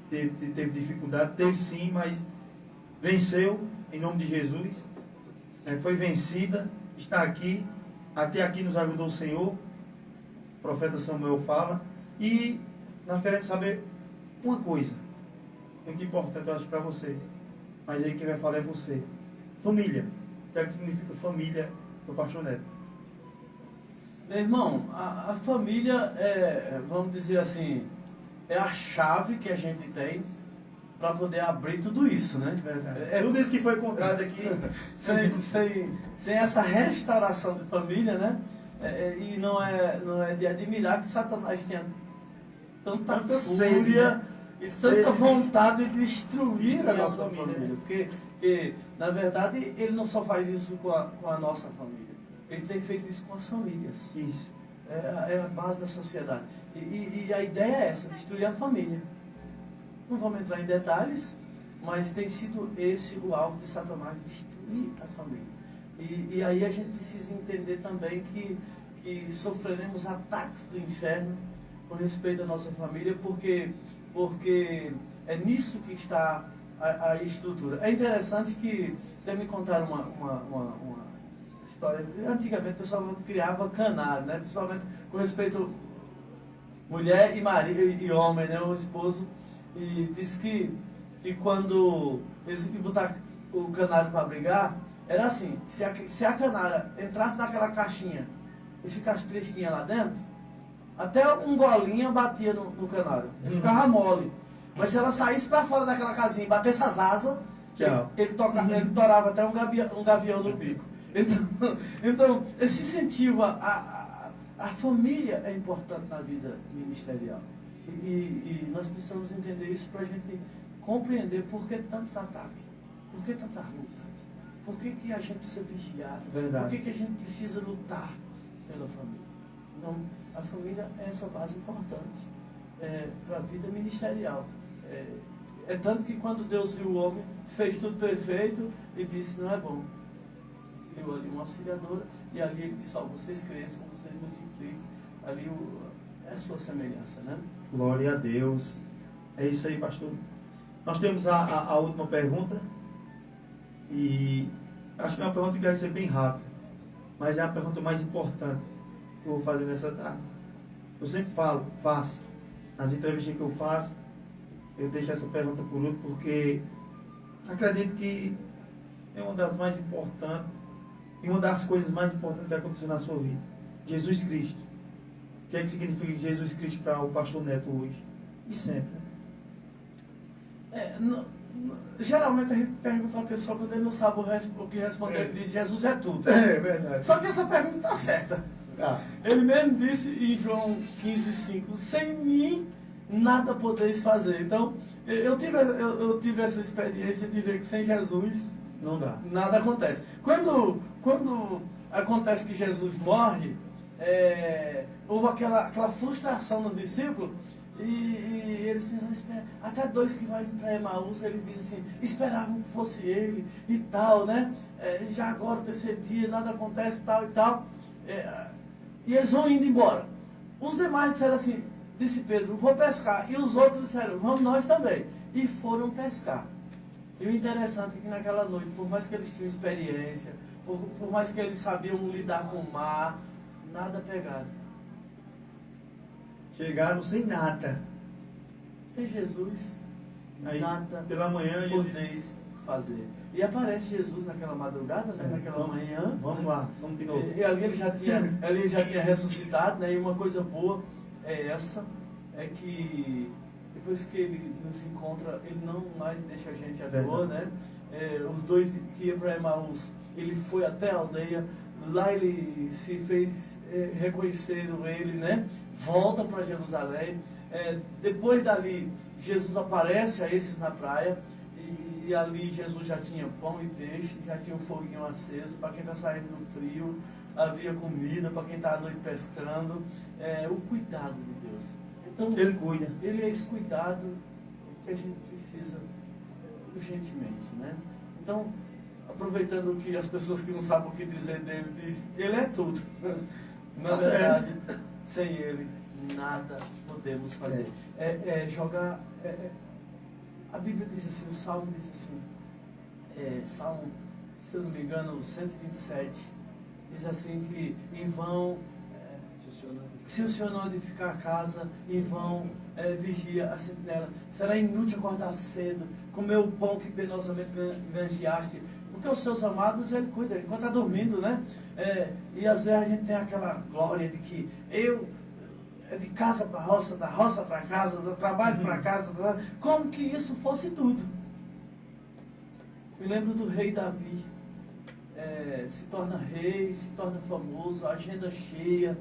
teve dificuldade? Teve sim, mas venceu, em nome de Jesus. Foi vencida, está aqui. Até aqui nos ajudou o Senhor. O profeta Samuel fala. E nós queremos saber uma coisa. Muito importante, eu acho, para você. Mas aí quem vai falar é você. Família. O que é que significa família do pastor Neto? Meu irmão, a família vamos dizer assim, é a chave que a gente tem para poder abrir tudo isso, né? Tudo isso que foi contado aqui. sem essa restauração de família, né? E não é de admirar que Satanás tinha tanta fúria e tanta vontade de destruir a nossa família. Porque, na verdade, ele não só faz isso com a nossa família. Ele tem feito isso com as famílias. Isso. É a base da sociedade. E a ideia é essa, destruir a família. Não vamos entrar em detalhes, mas tem sido esse o alvo de Satanás, destruir a família. E aí a gente precisa entender também que sofreremos ataques do inferno com respeito à nossa família, porque é nisso que está a estrutura. É interessante que até me contaram uma história. Antigamente o pessoal criava canário, né? Principalmente com respeito a mulher e marido e homem, né? O esposo. E disse que quando eles iam botar o canário para brigar, era assim, se a canária entrasse naquela caixinha e ficasse tristinha lá dentro, até um golinho batia no canário. Ele ficava mole. Mas se ela saísse para fora daquela casinha e batesse as asas, ele torava até um gavião no bico. Então esse incentivo a família é importante na vida ministerial. E nós precisamos entender isso para a gente compreender por que tantos ataques, por que tanta luta, por que a gente precisa vigiar, Verdade. por que a gente precisa lutar pela família. Então, a família é essa base importante para a vida ministerial. É tanto que quando Deus viu o homem, fez tudo perfeito e disse, não é bom. Criou ali uma auxiliadora e ali ele disse, vocês cresçam, vocês multipliquem. Ali é a sua semelhança, né? Glória a Deus. É isso aí, pastor. Nós temos a última pergunta. E acho que é uma pergunta que vai ser bem rápida. Mas é a pergunta mais importante que eu vou fazer nessa tarde. Eu sempre faço. Nas entrevistas que eu faço, eu deixo essa pergunta por último, porque acredito que é uma das mais importantes e uma das coisas mais importantes que aconteceu na sua vida. Jesus Cristo. O que é que significa Jesus Cristo para o pastor Neto hoje? E sempre, né? Geralmente a gente pergunta a uma pessoa quando ele não sabe o que responder, ele diz, Jesus é tudo. É verdade. Só que essa pergunta está certa. Ele mesmo disse em João 15,5, sem mim nada podeis fazer. Então, eu tive essa experiência de ver que sem Jesus Não dá. nada acontece. Quando acontece que Jesus morre, houve aquela frustração no discípulo, e eles pensam, até dois que vão para Emaús, ele diz assim, esperavam que fosse ele e tal, né? Já agora, o terceiro dia, nada acontece, tal e tal. E eles vão indo embora. Os demais disseram assim, disse Pedro, vou pescar. E os outros disseram, vamos nós também. E foram pescar. E o interessante é que naquela noite, por mais que eles tinham experiência, por mais que eles sabiam lidar com o mar, nada pegaram. Chegaram sem nada. Sem Jesus, Aí, nada pela manhã, podeis fazer. E aparece Jesus naquela madrugada, né? Naquela manhã. Vamos lá, vamos de novo. E ali ele já tinha ressuscitado, né? E uma coisa boa é essa, é que depois que ele nos encontra, ele não mais deixa a gente à toa, né? Os dois que iam para Emaús, ele foi até a aldeia, lá ele se fez reconhecer ele, né? Volta para Jerusalém. Depois dali, Jesus aparece a esses na praia. E ali Jesus já tinha pão e peixe, já tinha um foguinho aceso para quem está saindo do frio, havia comida para quem está à noite pescando. O cuidado de Deus. Então, Ele cuida. Ele é esse cuidado que a gente precisa urgentemente, né? Então, aproveitando que as pessoas que não sabem o que dizer dele dizem, ele é tudo. Na verdade, sem ele, nada podemos fazer. Jogar... a Bíblia diz assim, o Salmo diz assim, Salmo, se eu não me engano, 127, diz assim que em vão, se o Senhor não edificar a casa, em vão vigia a sentinela. Será inútil acordar cedo, comer o pão que penosamente granjeaste, porque os seus amados ele cuida, enquanto está dormindo, né? E às vezes a gente tem aquela glória de que de casa para roça, da roça para casa, do trabalho para casa, como que isso fosse tudo. Me lembro do rei Davi, se torna rei, se torna famoso, agenda cheia,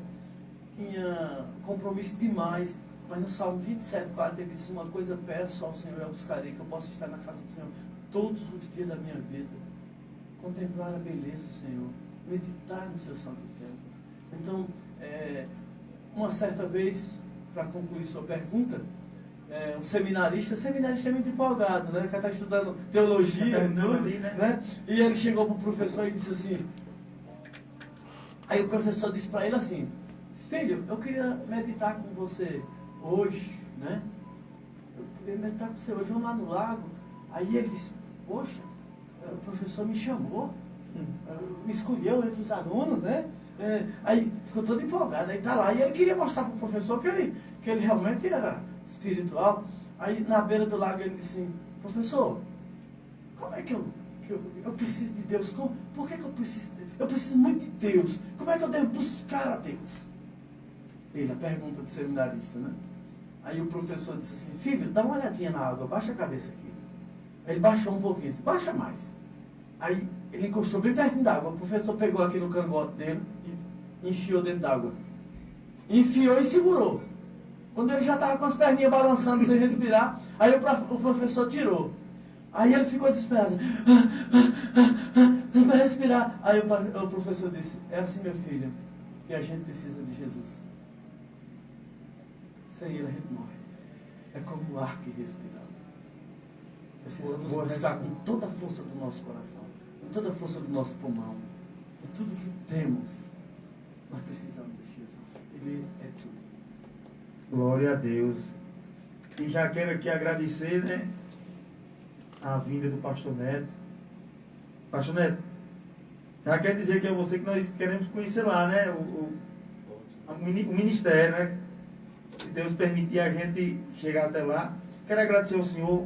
tinha compromisso demais, mas no Salmo 27:4 ele disse, uma coisa peço ao Senhor, eu buscarei, que eu possa estar na casa do Senhor todos os dias da minha vida, contemplar a beleza do Senhor, meditar no seu santo templo. Então, uma certa vez, para concluir sua pergunta, um seminarista é muito empolgado, né? O cara está estudando teologia e tudo, né? E ele chegou para o professor e disse assim, aí o professor disse para ele assim, filho, eu queria meditar com você hoje, né? Eu queria meditar com você hoje, vamos lá no lago. Aí ele disse, poxa, o professor me chamou, me escolheu entre os alunos, né? Aí ficou todo empolgado, aí tá lá, e ele queria mostrar para o professor que ele realmente era espiritual. Aí na beira do lago ele disse assim, professor, como é que eu preciso de Deus? Por que eu preciso de Deus? Eu preciso muito de Deus. Como é que eu devo buscar a Deus? A pergunta do seminarista, né? Aí o professor disse assim, filho, dá uma olhadinha na água, baixa a cabeça aqui. Aí ele baixou um pouquinho, disse, baixa mais. Aí ele encostou bem perto d'água, o professor pegou aqui no cangote dele e enfiou dentro d'água. Enfiou e segurou. Quando ele já estava com as perninhas balançando sem respirar, aí o professor tirou. Aí ele ficou desesperado. Não vai respirar. Aí o professor disse, é assim, meu filho, que a gente precisa de Jesus. Sem ele a gente morre. É como o ar que respiramos. Precisamos buscar com toda a força do nosso coração, com toda a força do nosso pulmão, com tudo que temos. Nós precisamos de Jesus. Ele é tudo. Glória a Deus. E já quero aqui agradecer, né, a vinda do pastor Neto. Pastor Neto, já quer dizer que é você que nós queremos conhecer lá, né? O ministério, né? Se Deus permitir a gente chegar até lá. Quero agradecer ao Senhor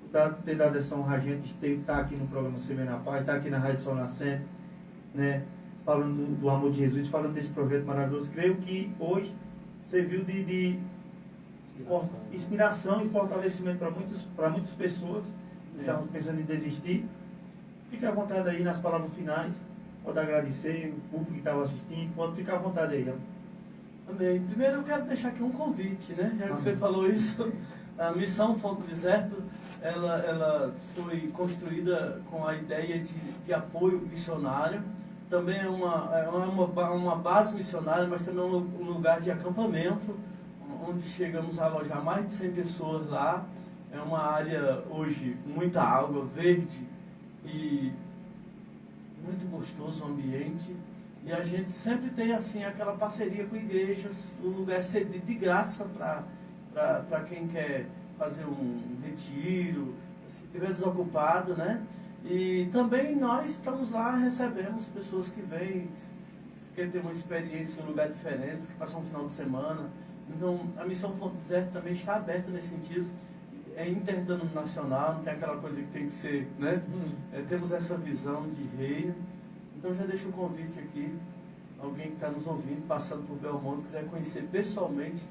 por ter dado essa honra a gente estar aqui no programa Semeia na Paz, estar aqui na Rádio Sol Nascente, né? Falando do amor de Jesus, falando desse projeto maravilhoso. Creio que hoje serviu de inspiração e fortalecimento para muitas pessoas que estavam pensando em desistir. Fique à vontade aí nas palavras finais. Pode agradecer o público que estava assistindo. Pode ficar à vontade aí. Amém. Primeiro eu quero deixar aqui um convite, né? Já que você falou isso, a Missão Fonte do Deserto, ela foi construída com a ideia de apoio missionário. Também é uma base missionária, mas também é um lugar de acampamento, onde chegamos a alojar mais de 100 pessoas lá. É uma área hoje com muita água verde e muito gostoso o ambiente. E a gente sempre tem assim aquela parceria com igrejas, o lugar é cedido de graça para quem quer fazer um retiro, se estiver desocupado, né? E também nós estamos lá, recebemos pessoas que vêm, querem ter uma experiência em um lugar diferente, que passam um final de semana. Então, a Missão Fonte do Deserto também está aberta nesse sentido. É interdenominacional, não tem aquela coisa que tem que ser, né? Temos essa visão de reino. Então, já deixo o convite aqui. Alguém que está nos ouvindo, passando por Belmonte, quiser conhecer pessoalmente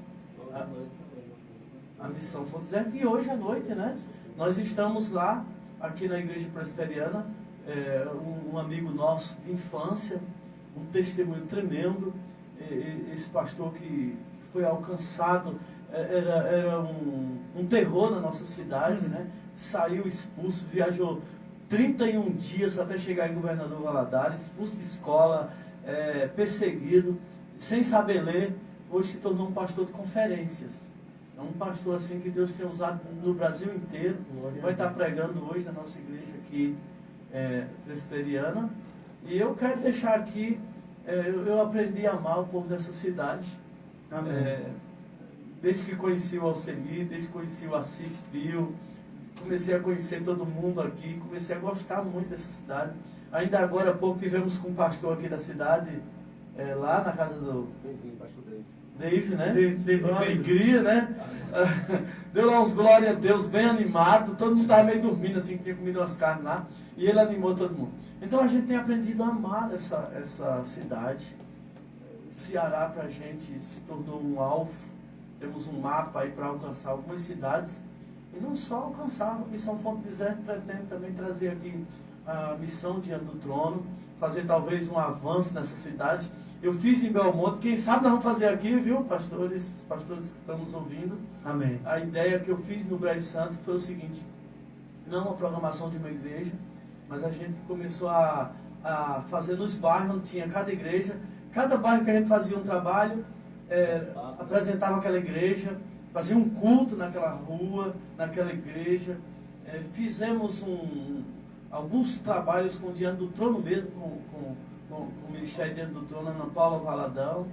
a Missão Fonte do Deserto. E hoje à noite, né? Nós estamos lá, aqui na Igreja Presbiteriana, um amigo nosso de infância, um testemunho tremendo. Esse pastor que foi alcançado, era um terror na nossa cidade, né? Saiu expulso, viajou 31 dias até chegar em Governador Valadares, expulso de escola, perseguido, sem saber ler. Hoje se tornou um pastor de conferências. É um pastor assim que Deus tem usado no Brasil inteiro. Vai estar pregando hoje na nossa igreja aqui, presbiteriana. E eu quero deixar aqui, eu aprendi a amar o povo dessa cidade. Desde que conheci o Alceli, desde que conheci o Assis Pio, comecei a conhecer todo mundo aqui, comecei a gostar muito dessa cidade. Ainda agora há pouco tivemos com um pastor aqui da cidade, lá na casa do Dave, né? Deu uma alegria, né? Deu lá uns glória a Deus, bem animado, todo mundo estava meio dormindo assim, que tinha comido umas carnes lá, e ele animou todo mundo. Então a gente tem aprendido a amar essa cidade. O Ceará para a gente se tornou um alvo. Temos um mapa aí para alcançar algumas cidades. E não só alcançar, a Missão Fonte do Deserto pretende também trazer aqui a missão diante do trono, fazer talvez um avanço nessa cidade. Eu fiz em Belmonte, quem sabe nós vamos fazer aqui, viu, pastores que estamos ouvindo. Amém. A ideia que eu fiz no Braz Santo foi o seguinte, não a programação de uma igreja, mas a gente começou a fazer nos bairros onde tinha cada igreja, cada bairro que a gente fazia um trabalho, apresentava aquela igreja, fazia um culto naquela rua, naquela igreja. Fizemos alguns trabalhos com Diante do Trono mesmo, com o Ministério Diante do Trono, Ana Paula Valadão.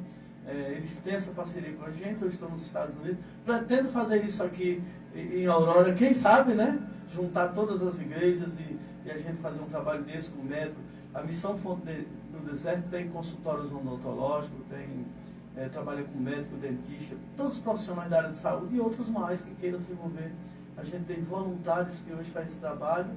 Eles têm essa parceria com a gente, hoje estamos nos Estados Unidos. Pretendo fazer isso aqui em Aurora, quem sabe, né? Juntar todas as igrejas e a gente fazer um trabalho desse com o médico. A Missão Fonte do Deserto tem consultórios odontológicos, trabalha com médico, dentista, todos os profissionais da área de saúde e outros mais que queiram se envolver. A gente tem voluntários que hoje fazem esse trabalho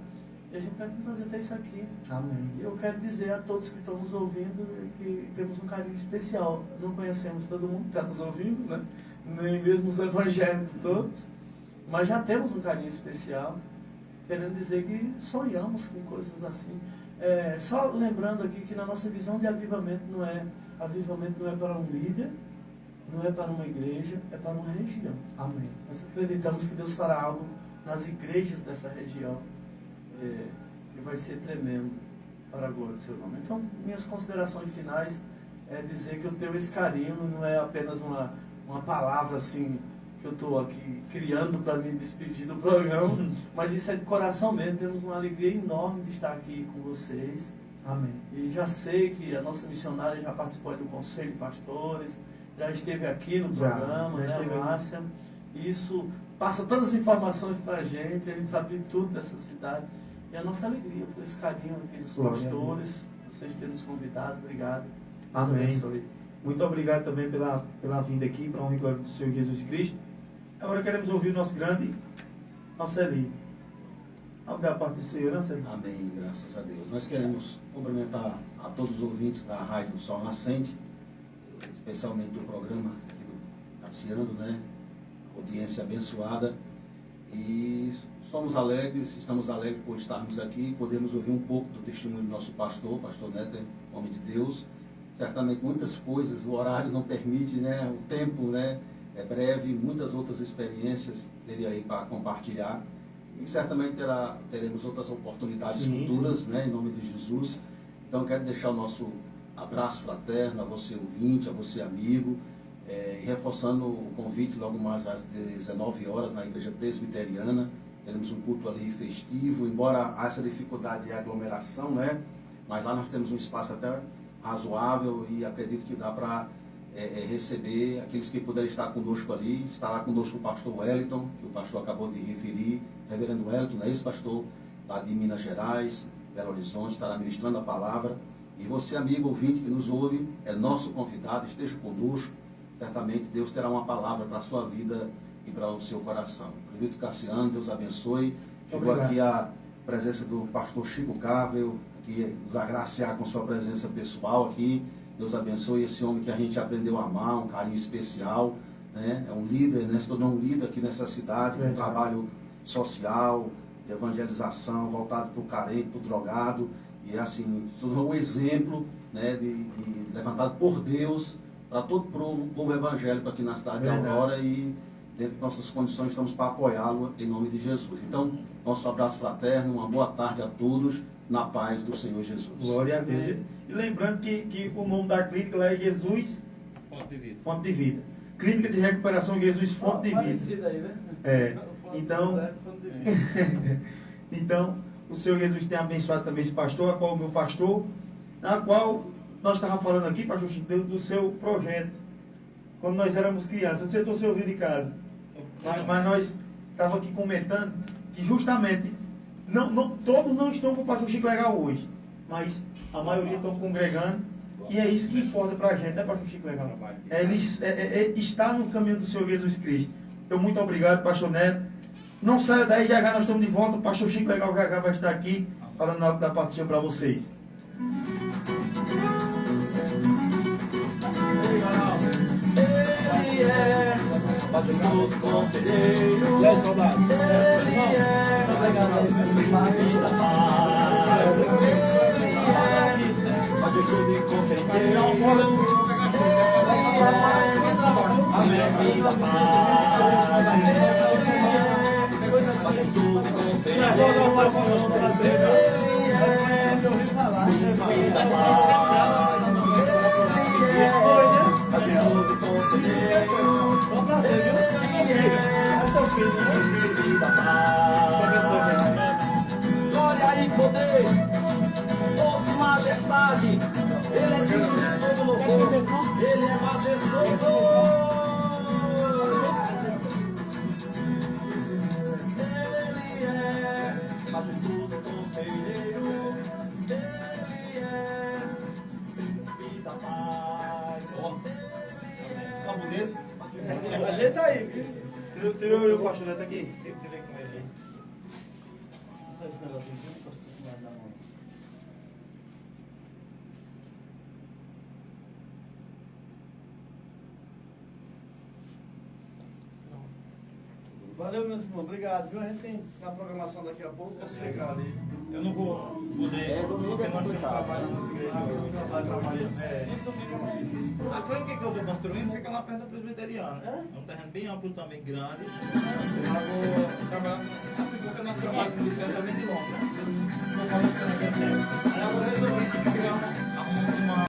e a gente pretende fazer até isso aqui. Amém. E eu quero dizer a todos que estão nos ouvindo que temos um carinho especial. Não conhecemos todo mundo que está nos ouvindo, né? Nem mesmo os evangélicos todos, mas já temos um carinho especial, querendo dizer que sonhamos com coisas assim. Só lembrando aqui que na nossa visão de avivamento não é para um líder, não é para uma igreja, é para uma região. Amém. Nós acreditamos que Deus fará algo nas igrejas dessa região, que vai ser tremendo para a glória do seu nome. Então, minhas considerações finais é dizer que eu tenho esse carinho, não é apenas uma palavra assim que eu estou aqui criando para me despedir do programa, mas isso é de coração mesmo. Temos uma alegria enorme de estar aqui com vocês. Amém. E já sei que a nossa missionária já participou do Conselho de Pastores, já esteve aqui no programa, né, a Márcia. Isso passa todas as informações para a gente sabe de tudo dessa cidade. E a nossa alegria por esse carinho aqui dos pastores, vocês terem nos convidado. Obrigado. Deus Amém. abençoe. Muito obrigado também pela vinda aqui, para a honra e glória do Senhor Jesus Cristo. Agora queremos ouvir o nosso grande Marcelinho. Algo da parte do Senhor, né, Senhor? Amém, graças a Deus. Nós queremos cumprimentar a todos os ouvintes da Rádio Sol Nascente, especialmente do programa aqui do Cassiano, né? Audiência abençoada. E estamos alegres por estarmos aqui, podemos ouvir um pouco do testemunho do nosso pastor Neto, homem de Deus. Certamente muitas coisas, o horário não permite, né? O tempo, né? É breve, muitas outras experiências dele aí para compartilhar. E certamente teremos outras oportunidades futuras, né, em nome de Jesus. Então, quero deixar o nosso abraço fraterno a você ouvinte, a você amigo, e reforçando o convite logo mais às 19 horas na Igreja Presbiteriana. Teremos um culto ali festivo, embora haja dificuldade de aglomeração, né, mas lá nós temos um espaço até razoável e acredito que dá para receber aqueles que puderem estar conosco ali. Estará conosco o pastor Wellington, que o pastor acabou de referir, reverendo Wellington, não é isso, pastor? Lá de Minas Gerais, Belo Horizonte, estará ministrando a palavra. E você, amigo ouvinte que nos ouve, é nosso convidado, esteja conosco. Certamente Deus terá uma palavra para a sua vida e para o seu coração. Presbítero Cassiano, Deus abençoe. Chegou aqui a presença do pastor Chico Cável, que nos agraciar com sua presença pessoal aqui. Deus abençoe esse homem que a gente aprendeu a amar, um carinho especial, né? É um líder, né? Se tornou um líder aqui nessa cidade, com um trabalho social, de evangelização, voltado para o carente, para o drogado, e assim, se tornou um exemplo, né? de levantado por Deus para todo o povo evangélico aqui na cidade de Aurora, e dentro de nossas condições estamos para apoiá-lo em nome de Jesus. Então, nosso abraço fraterno, uma boa tarde a todos, na paz do Senhor Jesus. Glória a Deus. E lembrando que o nome da clínica lá é Jesus Fonte de Vida. Clínica de Recuperação Jesus Fonte de Vida. Parecido aí, né? Então, o Senhor Jesus tem abençoado também esse pastor, a qual o meu pastor, na qual nós estávamos falando aqui, pastor Chico, do seu projeto, quando nós éramos crianças. Não sei se você ouviu de casa, mas nós estávamos aqui comentando que justamente todos não estão com o pastor Chico Legal hoje, mas a maioria estão congregando, e é isso que importa para a gente, né, pastor Chico Legal? Ele está no caminho do Senhor Jesus Cristo. Então, muito obrigado, pastor Neto. Não saia daí, já nós estamos de volta. O pastor Chico Legal já vai estar aqui falando algo da parte do Senhor para vocês. Ele é majestoso conselheiro. Ele é príncipe da paz. Ele é majestoso conselheiro. Ele é príncipe da paz. Majestoso conselheiro. Ele é príncipe da paz. Majestoso conselheiro. Príncipe da paz. Glória e poder, força e majestade. Ele é digno de todo louvor. Ele é majestoso. Ele é majestoso conselheiro. Ele é príncipe da paz. Tá bonito? Ajeita aí, viu? Tirou o pastor Neto aqui. Tirei com ele aí. Esse negócio aqui, eu posso continuar na mão. Valeu, meus irmãos. Obrigado, viu? A gente tem a programação daqui a pouco. Eu sei, cara. Eu não vou poder. Porque nós temos trabalho na nossa igreja. A frente que eu estou construindo fica lá perto da presbiteriana. É um terreno bem amplo também, grande. Eu vou trabalhar assim, porque nós trabalhamos com licenciamento longo, né? Aí eu vou resolver criar uma